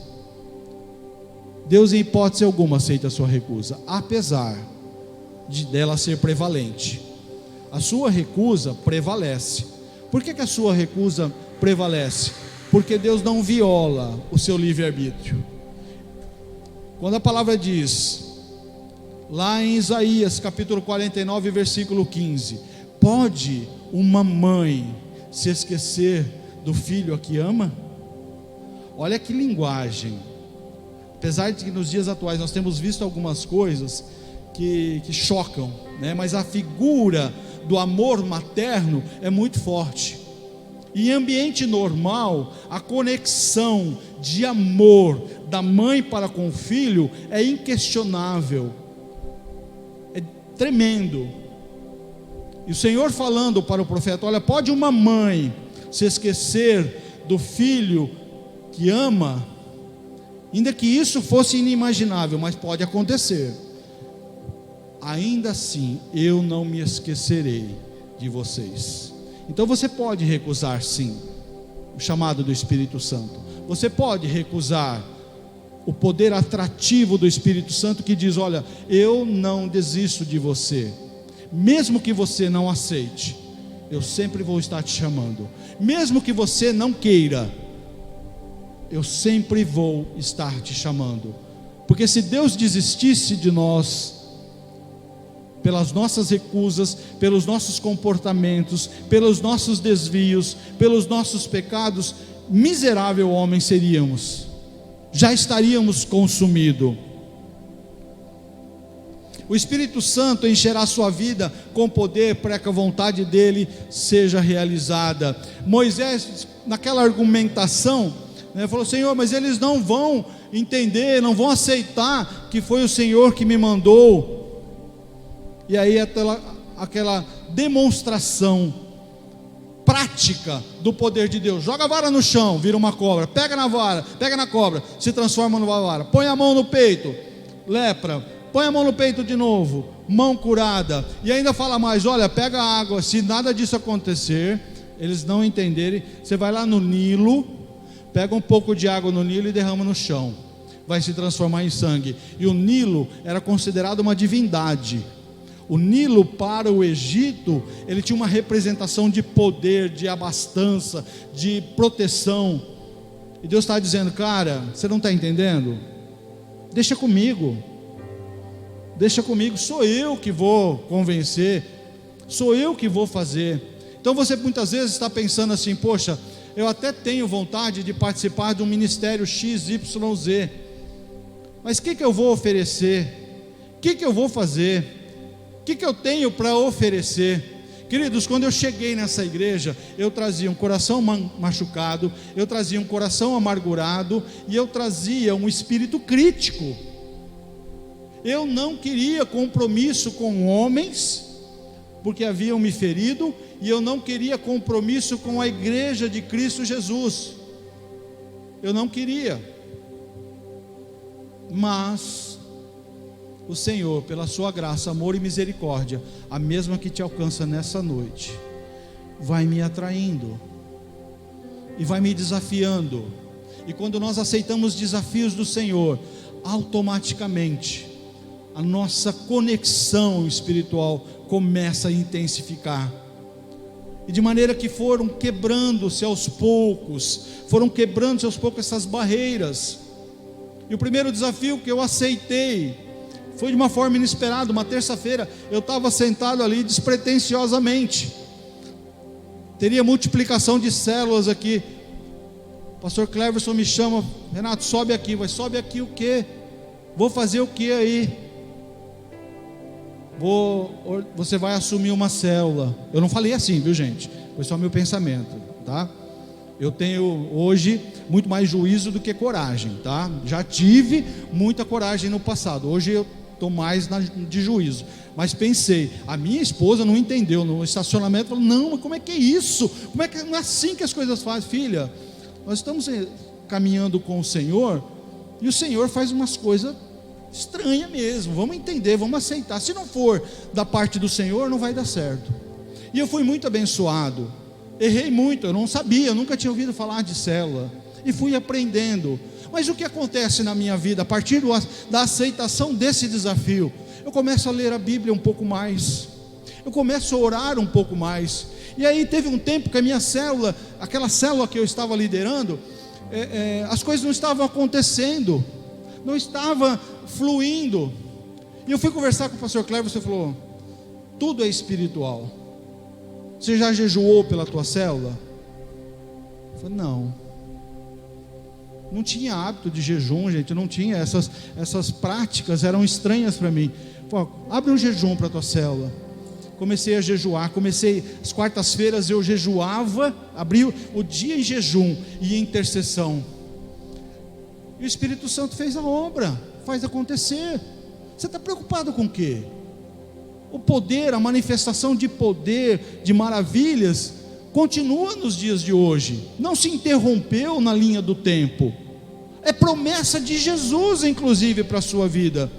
Deus, em hipótese alguma, aceita a sua recusa, apesar dela ser prevalente. A sua recusa prevalece. Por que a sua recusa prevalece? Porque Deus não viola o seu livre-arbítrio. Quando a palavra diz, lá em Isaías capítulo 49, versículo 15, pode uma mãe se esquecer do filho a que ama? Olha que linguagem. Apesar de que nos dias atuais nós temos visto algumas coisas que chocam, né? Mas a figura do amor materno é muito forte. E em ambiente normal, a conexão de amor da mãe para com o filho é inquestionável, é tremendo. E o Senhor falando para o profeta, olha, pode uma mãe se esquecer do filho que ama, ainda que isso fosse inimaginável, mas pode acontecer, ainda assim eu não me esquecerei de vocês. Então você pode recusar sim o chamado do Espírito Santo, você pode recusar o poder atrativo do Espírito Santo que diz: olha, eu não desisto de você, mesmo que você não aceite, eu sempre vou estar te chamando, mesmo que você não queira, eu sempre vou estar te chamando. Porque se Deus desistisse de nós, pelas nossas recusas, pelos nossos comportamentos, pelos nossos desvios, pelos nossos pecados, miserável homem seríamos, já estaríamos consumidos. O Espírito Santo encherá a sua vida com poder para que a vontade dele seja realizada. Moisés, naquela argumentação, falou: Senhor, mas eles não vão entender, não vão aceitar que foi o Senhor que me mandou. E aí aquela demonstração prática do poder de Deus: joga a vara no chão, vira uma cobra, pega na vara, pega na cobra, se transforma numa vara, põe a mão no peito, lepra, põe a mão no peito de novo, mão curada. E ainda fala mais: olha, pega a água, se nada disso acontecer, eles não entenderem, você vai lá no Nilo, pega um pouco de água no Nilo e derrama no chão, vai se transformar em sangue. E o Nilo era considerado uma divindade. O Nilo para o Egito, ele tinha uma representação de poder, de abastança, de proteção. E Deus está dizendo: cara, você não está entendendo? Deixa comigo, sou eu que vou convencer, sou eu que vou fazer. Então você muitas vezes está pensando assim: poxa, eu até tenho vontade de participar de um ministério XYZ, mas o que eu vou oferecer? O que eu vou fazer? O que eu tenho para oferecer? Queridos, quando eu cheguei nessa igreja, eu trazia um coração machucado, eu trazia um coração amargurado, e eu trazia um espírito crítico. Eu não queria compromisso com homens, porque haviam me ferido, e eu não queria compromisso com a igreja de Cristo Jesus. Eu não queria. Mas o Senhor, pela sua graça, amor e misericórdia, a mesma que te alcança nessa noite, vai me atraindo e vai me desafiando. E quando nós aceitamos desafios do Senhor, automaticamente a nossa conexão espiritual começa a intensificar. E de maneira que foram quebrando-se aos poucos essas barreiras. E o primeiro desafio que eu aceitei foi de uma forma inesperada. Uma terça-feira eu estava sentado ali despretensiosamente, teria multiplicação de células aqui. O pastor Cleverson me chama: Renato, sobe aqui. Vai, sobe aqui o quê? Vou fazer o quê aí? Você vai assumir uma célula. Eu não falei assim, viu gente? Foi só meu pensamento, tá? Eu tenho hoje muito mais juízo do que coragem, tá? Já tive muita coragem no passado, hoje eu estou mais de juízo. Mas pensei, a minha esposa não entendeu no estacionamento, falou: não, mas como é que é isso? Como é que não é assim que as coisas fazem? Filha, nós estamos caminhando com o Senhor, e o Senhor faz umas coisas estranhas mesmo. Vamos entender, vamos aceitar. Se não for da parte do Senhor, não vai dar certo. E eu fui muito abençoado. Errei muito, eu não sabia, eu nunca tinha ouvido falar de célula, e fui aprendendo. Mas o que acontece na minha vida, a partir da aceitação desse desafio? Eu começo a ler a Bíblia um pouco mais, eu começo a orar um pouco mais. E aí teve um tempo que a minha célula, aquela célula que eu estava liderando, as coisas não estavam acontecendo, não estava fluindo. E eu fui conversar com o pastor Cleber, você falou: tudo é espiritual. Você já jejuou pela tua célula? Eu falei: não tinha hábito de jejum, gente, não tinha, essas práticas eram estranhas para mim. Falei: abre um jejum para a tua célula. Comecei a jejuar, as quartas-feiras eu jejuava, abri o dia em jejum e em intercessão. E o Espírito Santo fez a obra, faz acontecer. Você está preocupado com o quê? O poder, a manifestação de poder, de maravilhas, continua nos dias de hoje, não se interrompeu na linha do tempo. É promessa de Jesus, inclusive, para a sua vida.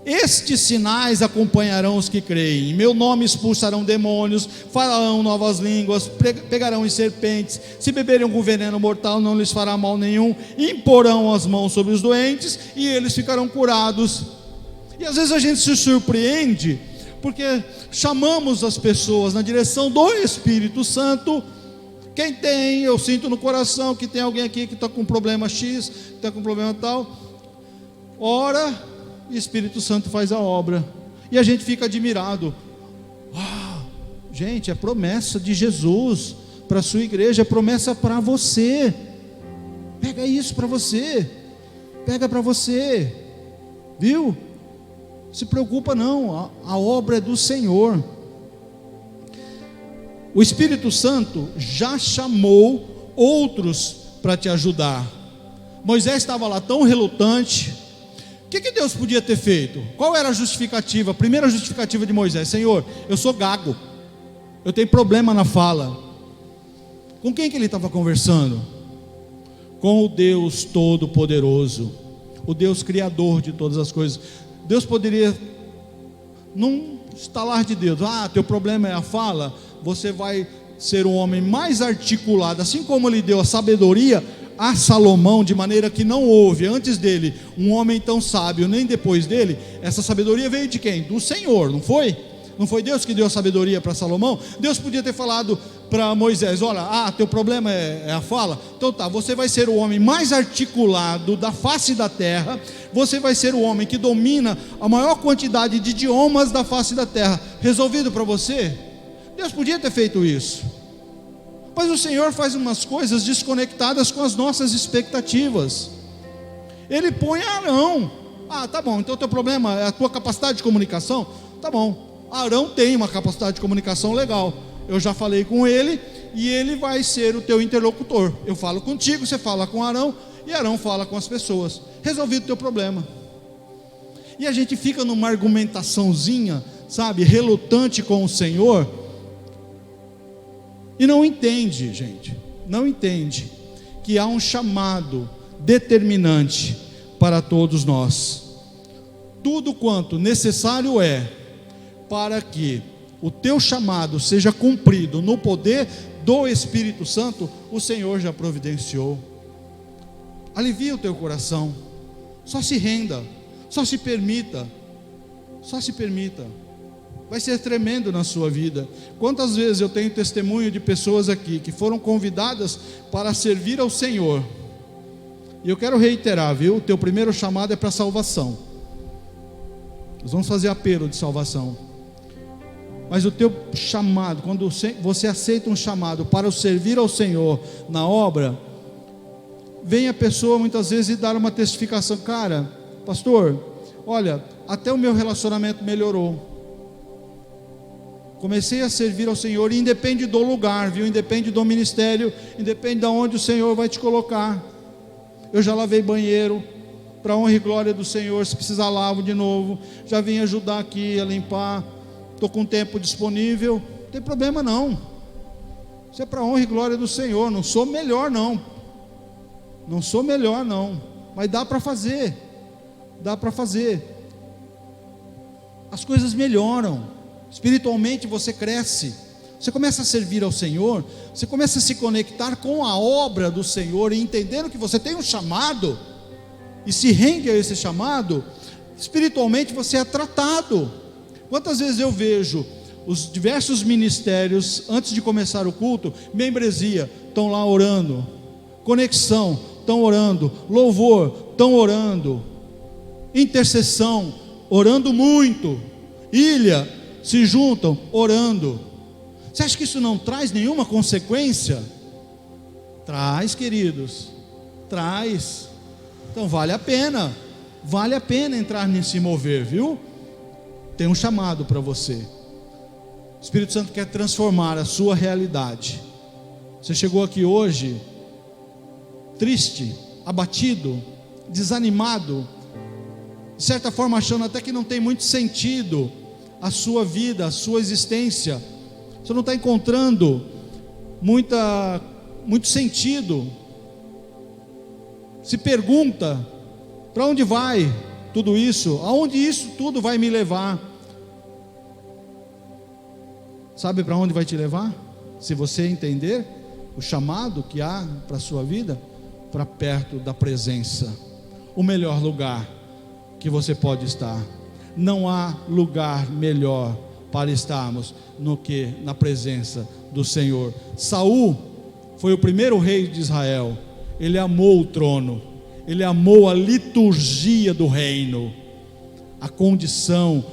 Estes sinais acompanharão os que creem: em meu nome expulsarão demônios, falarão novas línguas, pegarão em serpentes, se beberem algum veneno mortal não lhes fará mal nenhum, imporão as mãos sobre os doentes e eles ficarão curados. E às vezes a gente se surpreende, porque chamamos as pessoas na direção do Espírito Santo. Quem tem, eu sinto no coração que tem alguém aqui que está com problema X, que está com problema tal, ora, e o Espírito Santo faz a obra, e a gente fica admirado. Gente, é promessa de Jesus para a sua igreja, é promessa para você. Pega isso para você, pega para você, viu? Se preocupa não, a obra é do Senhor. O Espírito Santo já chamou outros para te ajudar. Moisés estava lá tão relutante. O que Deus podia ter feito? Qual era a justificativa? A primeira justificativa de Moisés: Senhor, eu sou gago, eu tenho problema na fala. Com quem que ele estava conversando? Com o Deus Todo-Poderoso, o Deus Criador de todas as coisas. Deus poderia, num estalar de dedos: teu problema é a fala, você vai ser um homem mais articulado, assim como ele deu a sabedoria a Salomão, de maneira que não houve antes dele um homem tão sábio, nem depois dele. Essa sabedoria veio de quem? Do Senhor, não foi? Não foi Deus que deu a sabedoria para Salomão? Deus podia ter falado para Moisés: olha, teu problema é a fala, então tá, você vai ser o homem mais articulado da face da terra, você vai ser o homem que domina a maior quantidade de idiomas da face da terra. Resolvido para você? Deus podia ter feito isso, mas o Senhor faz umas coisas desconectadas com as nossas expectativas. Ele põe Arão. Tá bom, então o teu problema é a tua capacidade de comunicação? Tá bom, Arão tem uma capacidade de comunicação legal, eu já falei com ele, e ele vai ser o teu interlocutor. Eu falo contigo, você fala com Arão, e Arão fala com as pessoas. Resolvido o teu problema. E a gente fica numa argumentaçãozinha, sabe, relutante com o Senhor, e não entende, gente, não entende que há um chamado determinante para todos nós. Tudo quanto necessário é para que o teu chamado seja cumprido no poder do Espírito Santo, o Senhor já providenciou. Alivia o teu coração, só se renda, só se permita, vai ser tremendo na sua vida. Quantas vezes eu tenho testemunho de pessoas aqui que foram convidadas para servir ao Senhor, e eu quero reiterar, viu? O teu primeiro chamado é para salvação. Nós vamos fazer apelo de salvação, mas o teu chamado, quando você aceita um chamado para o servir ao Senhor na obra, vem a pessoa muitas vezes e dar uma testificação: cara, pastor, olha, até o meu relacionamento melhorou, comecei a servir ao Senhor, e independe do lugar, viu? Independe do ministério, independe de onde o Senhor vai te colocar. Eu já lavei banheiro, para a honra e glória do Senhor. Se precisar, lavo de novo. Já vim ajudar aqui a limpar, estou com tempo disponível, não tem problema não. Isso é para a honra e glória do Senhor. Não sou melhor não, mas dá para fazer, as coisas melhoram, espiritualmente você cresce, você começa a servir ao Senhor, você começa a se conectar com a obra do Senhor, e entendendo que você tem um chamado, e se rende a esse chamado, espiritualmente você é tratado. Quantas vezes eu vejo os diversos ministérios, antes de começar o culto, membresia, estão lá orando, conexão, estão orando, louvor, estão orando, intercessão, orando muito, ilha, se juntam, orando. Você acha que isso não traz nenhuma consequência? Traz, queridos, traz. Então vale a pena entrar nesse mover, viu? Tem um chamado para você. O Espírito Santo quer transformar a sua realidade. Você chegou aqui hoje triste, abatido, desanimado, de certa forma achando até que não tem muito sentido a sua vida, a sua existência, Você não está encontrando muito sentido. Se pergunta: para onde vai tudo isso? Aonde isso tudo vai me levar? Sabe para onde vai te levar? Se você entender o chamado que há para a sua vida, para perto da presença, o melhor lugar que você pode estar. Não há lugar melhor para estarmos no que na presença do Senhor. Saul foi o primeiro rei de Israel. Ele amou o trono, ele amou a liturgia do reino, a condição,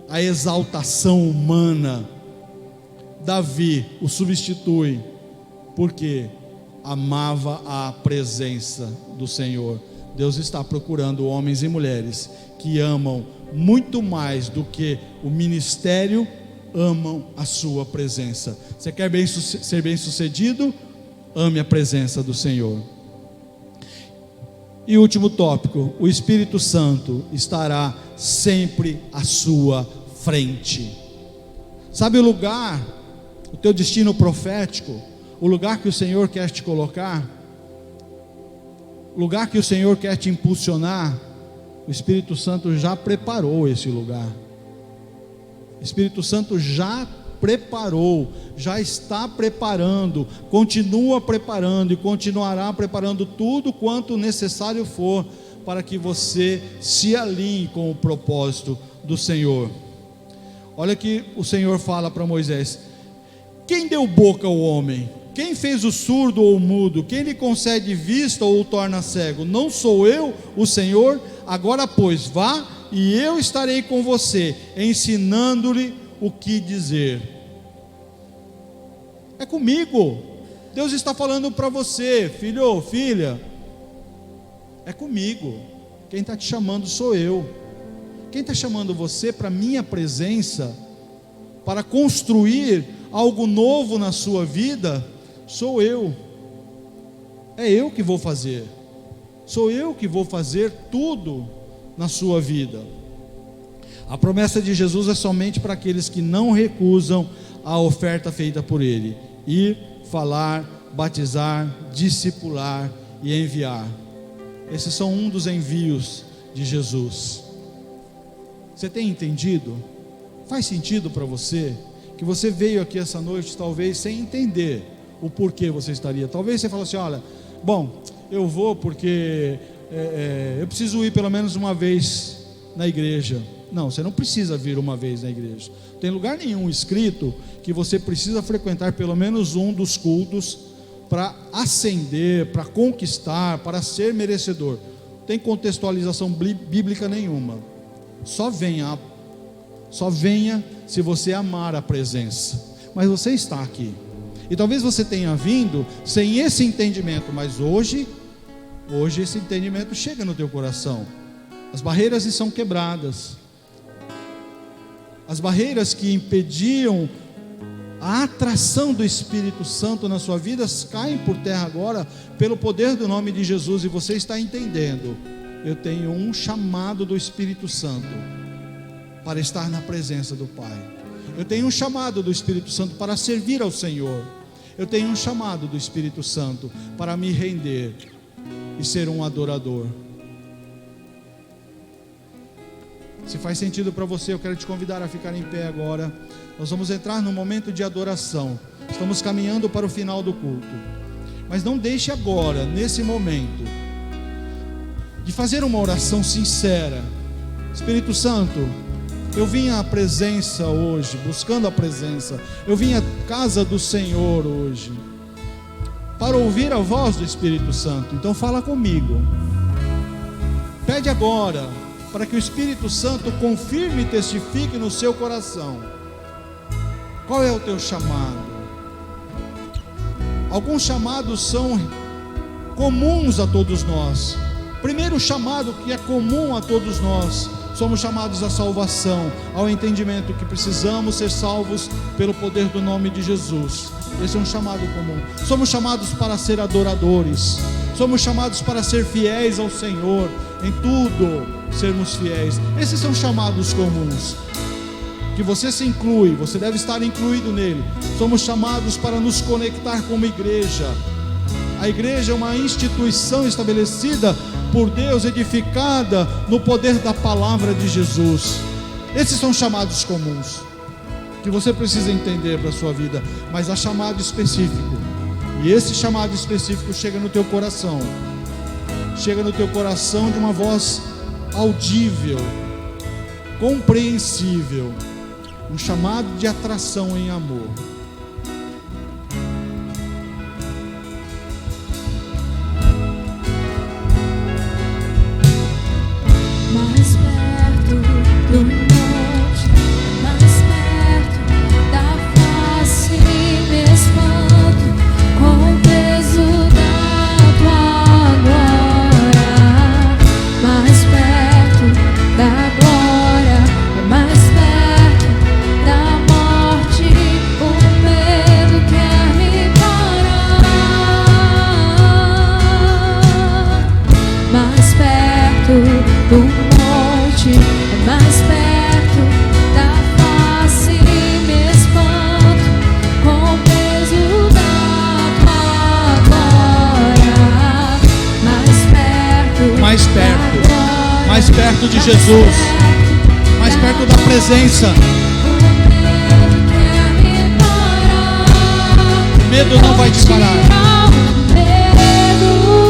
a exaltação humana. Davi o substitui, porque amava a presença do Senhor. Deus está procurando homens e mulheres que amam muito mais do que o ministério, amam a sua presença. Você quer ser bem sucedido? Ame a presença do Senhor. E último tópico: o Espírito Santo estará sempre à sua frente. Sabe o lugar, o teu destino profético, o lugar que o Senhor quer te colocar, o lugar que o Senhor quer te impulsionar? O Espírito Santo já preparou esse lugar. O Espírito Santo já preparou, já está preparando, continua preparando e continuará preparando tudo quanto necessário for para que você se alinhe com o propósito do Senhor. Olha que o Senhor fala para Moisés: quem deu boca ao homem? Quem fez o surdo ou o mudo? Quem lhe concede vista ou o torna cego? Não sou eu, o Senhor? Agora pois, vá e eu estarei com você, ensinando-lhe o que dizer. É comigo. Deus está falando para você, filho ou filha. É comigo. Quem está te chamando sou eu. Quem está chamando você para a minha presença, para construir algo novo na sua vida, sou eu. É eu que vou fazer. Sou eu que vou fazer tudo na sua vida. A promessa de Jesus é somente para aqueles que não recusam a oferta feita por Ele: ir, falar, batizar, discipular e enviar. Esses são um dos envios de Jesus. Você tem entendido? Faz sentido para você? Que você veio aqui essa noite talvez sem entender o porquê você estaria. Talvez você fale assim: olha, bom, eu vou porque eu preciso ir pelo menos uma vez na igreja. Não, você não precisa vir uma vez na igreja. Não tem lugar nenhum escrito que você precisa frequentar pelo menos um dos cultos para ascender, para conquistar, para ser merecedor. Não tem contextualização bíblica nenhuma. Só venha se você amar a presença. Mas você está aqui, e talvez você tenha vindo sem esse entendimento, mas hoje esse entendimento chega no teu coração. As barreiras são quebradas. As barreiras que impediam a atração do Espírito Santo na sua vida caem por terra agora, pelo poder do nome de Jesus. E você está entendendo: eu tenho um chamado do Espírito Santo para estar na presença do Pai. Eu tenho um chamado do Espírito Santo para servir ao Senhor. Eu tenho um chamado do Espírito Santo para me render e ser um adorador. Se faz sentido para você, eu quero te convidar a ficar em pé agora. Nós vamos entrar num momento de adoração. Estamos caminhando para o final do culto. Mas não deixe agora, nesse momento, de fazer uma oração sincera. Espírito Santo, eu vim à presença hoje, buscando a presença. Eu vim à casa do Senhor hoje, para ouvir a voz do Espírito Santo. Então fala comigo. Pede agora, para que o Espírito Santo confirme e testifique no seu coração. Qual é o teu chamado? Alguns chamados são comuns a todos nós. Primeiro chamado que é comum a todos nós: somos chamados à salvação, ao entendimento que precisamos ser salvos pelo poder do nome de Jesus. Esse é um chamado comum. Somos chamados para ser adoradores. Somos chamados para ser fiéis ao Senhor, em tudo sermos fiéis. Esses são chamados comuns. que você se inclui, você deve estar incluído nele. Somos chamados para nos conectar como igreja. A igreja é uma instituição estabelecida por Deus, edificada no poder da palavra de Jesus. Esses são chamados comuns, que você precisa entender para a sua vida, mas há chamado específico, e esse chamado específico chega no teu coração, de uma voz audível, compreensível, um chamado de atração em amor. Mais perto do monte, mais perto da face, me espanto com o peso da tua glória. Mais perto da glória, mais perto da morte, o medo quer me parar. Mais perto do monte, mais perto da face, me espanto com o peso da tua glória. Mais perto de Jesus, mais perto da presença. O medo não vai te parar.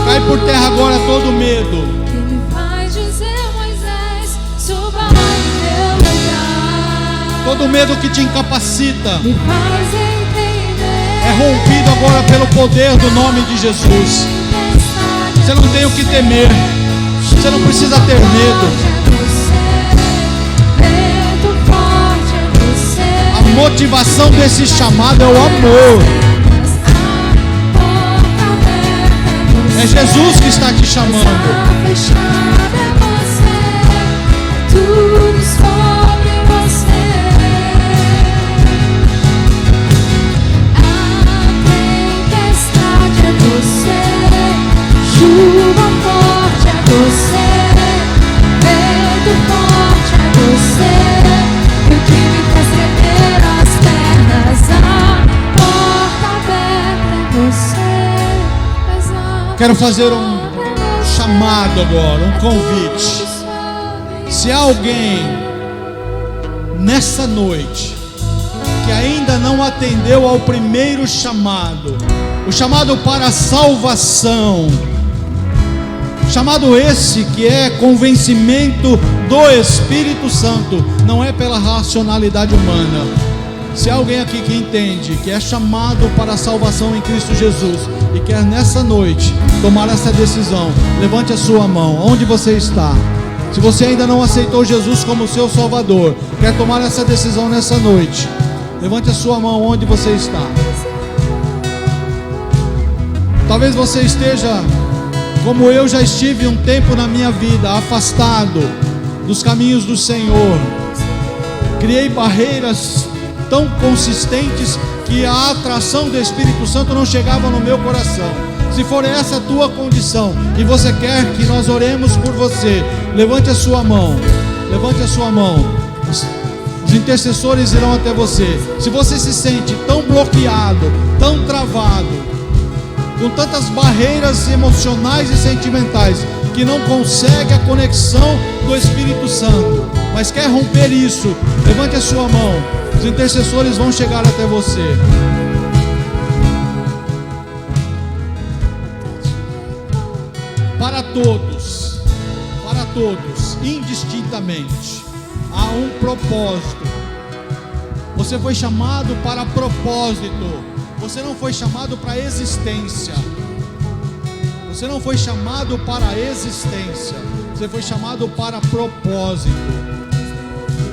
Cai por terra agora todo medo. Que me faz dizer, Moisés, suba lá em teu lugar. Todo medo que te incapacita Me faz entender. é rompido agora pelo poder do nome de Jesus. Você não tem o que temer. Você não precisa ter medo. A motivação desse chamado é o amor. É Jesus que está te chamando. Tudo sobre você. A tempestade é você. Chuva forte é você. Vento forte é você. E o que me faz tremer as pernas. A porta aberta é você. Quero fazer um chamado agora, um convite. Se há alguém nessa noite que ainda não atendeu ao primeiro chamado, o chamado para a salvação, chamado esse que é convencimento do Espírito Santo, não é pela racionalidade humana. Se há alguém aqui que entende que é chamado para a salvação em Cristo Jesus e quer nessa noite tomar essa decisão, levante a sua mão, onde você está. Se você ainda não aceitou Jesus como seu Salvador, quer tomar essa decisão nessa noite, levante a sua mão onde você está. Talvez você esteja, como eu já estive um tempo na minha vida, afastado dos caminhos do Senhor. Criei barreiras tão consistentes que a atração do Espírito Santo não chegava no meu coração. Se for essa a tua condição e você quer que nós oremos por você, levante a sua mão. Levante a sua mão. Os intercessores irão até você. Se você se sente tão bloqueado, tão travado, com tantas barreiras emocionais e sentimentais, que não consegue a conexão do Espírito Santo, mas quer romper isso, levante a sua mão. Os intercessores vão chegar até você. Para todos, indistintamente, há um propósito. Você foi chamado para propósito. Você não foi chamado para existência. Você não foi chamado para existência. Você foi chamado para propósito.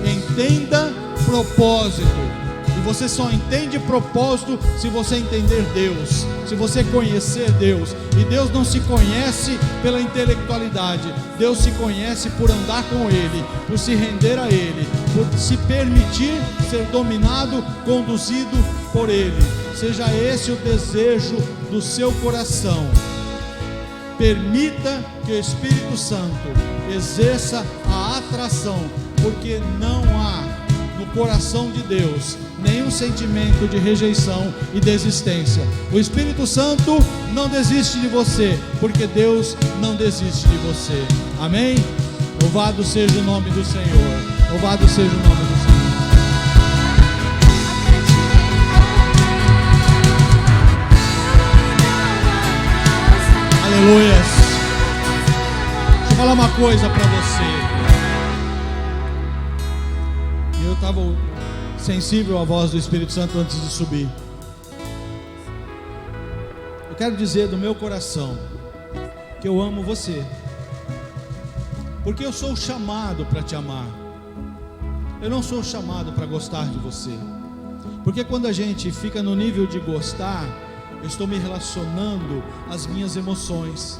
Entenda propósito. E você só entende propósito se você entender Deus, se você conhecer Deus. E Deus não se conhece pela intelectualidade. Deus se conhece por andar com Ele, por se render a Ele, por se permitir ser dominado, conduzido por Ele. Seja esse o desejo do seu coração. Permita que o Espírito Santo exerça a atração, porque não há no coração de Deus, nenhum sentimento de rejeição e desistência. O Espírito Santo não desiste de você, porque Deus não desiste de você. Amém? Louvado seja o nome do Senhor. Louvado seja o nome do Senhor. Aleluias. Deixa eu falar uma coisa para você. Eu estava sensível à voz do Espírito Santo antes de subir. Eu quero dizer do meu coração que eu amo você, porque eu sou chamado para te amar. Eu não sou chamado para gostar de você, porque quando a gente fica no nível de gostar, eu estou me relacionando às minhas emoções,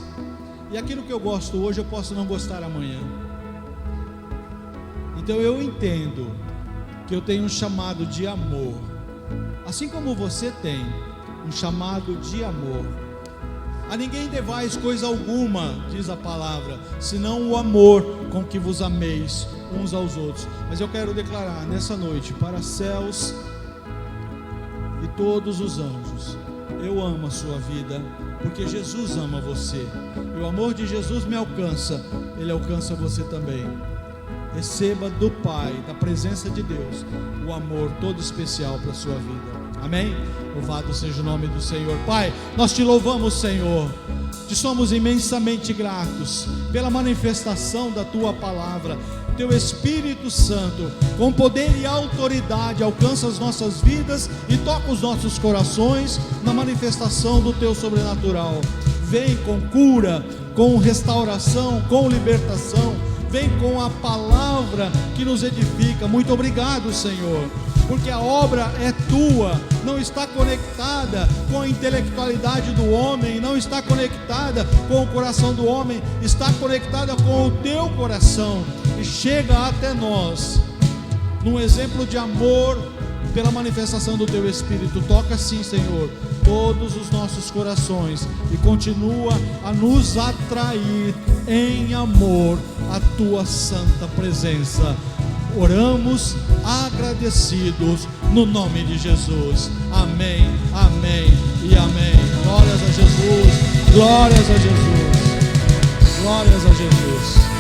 e aquilo que eu gosto hoje eu posso não gostar amanhã. Então eu entendo que eu tenho um chamado de amor, assim como você tem um chamado de amor. A ninguém devais coisa alguma, diz a palavra, senão o amor com que vos ameis uns aos outros. Mas eu quero declarar nessa noite para céus e todos os anjos: eu amo a sua vida, porque Jesus ama você, e o amor de Jesus me alcança, Ele alcança você também. Receba do Pai, da presença de Deus, o amor todo especial para a sua vida. Amém? Louvado seja o nome do Senhor. Pai, nós te louvamos, Senhor. Te somos imensamente gratos pela manifestação da tua palavra. Teu Espírito Santo, com poder e autoridade, alcança as nossas vidas e toca os nossos corações na manifestação do teu sobrenatural. Vem com cura, com restauração, com libertação. Vem com a palavra que nos edifica. Muito obrigado, Senhor, porque a obra é tua, não está conectada com a intelectualidade do homem, não está conectada com o coração do homem, está conectada com o teu coração, e chega até nós num exemplo de amor pela manifestação do teu Espírito. Toca sim, Senhor, todos os nossos corações e continua a nos atrair em amor à tua santa presença. Oramos agradecidos no nome de Jesus. Amém, amém e amém. Glórias a Jesus, glórias a Jesus, glórias a Jesus.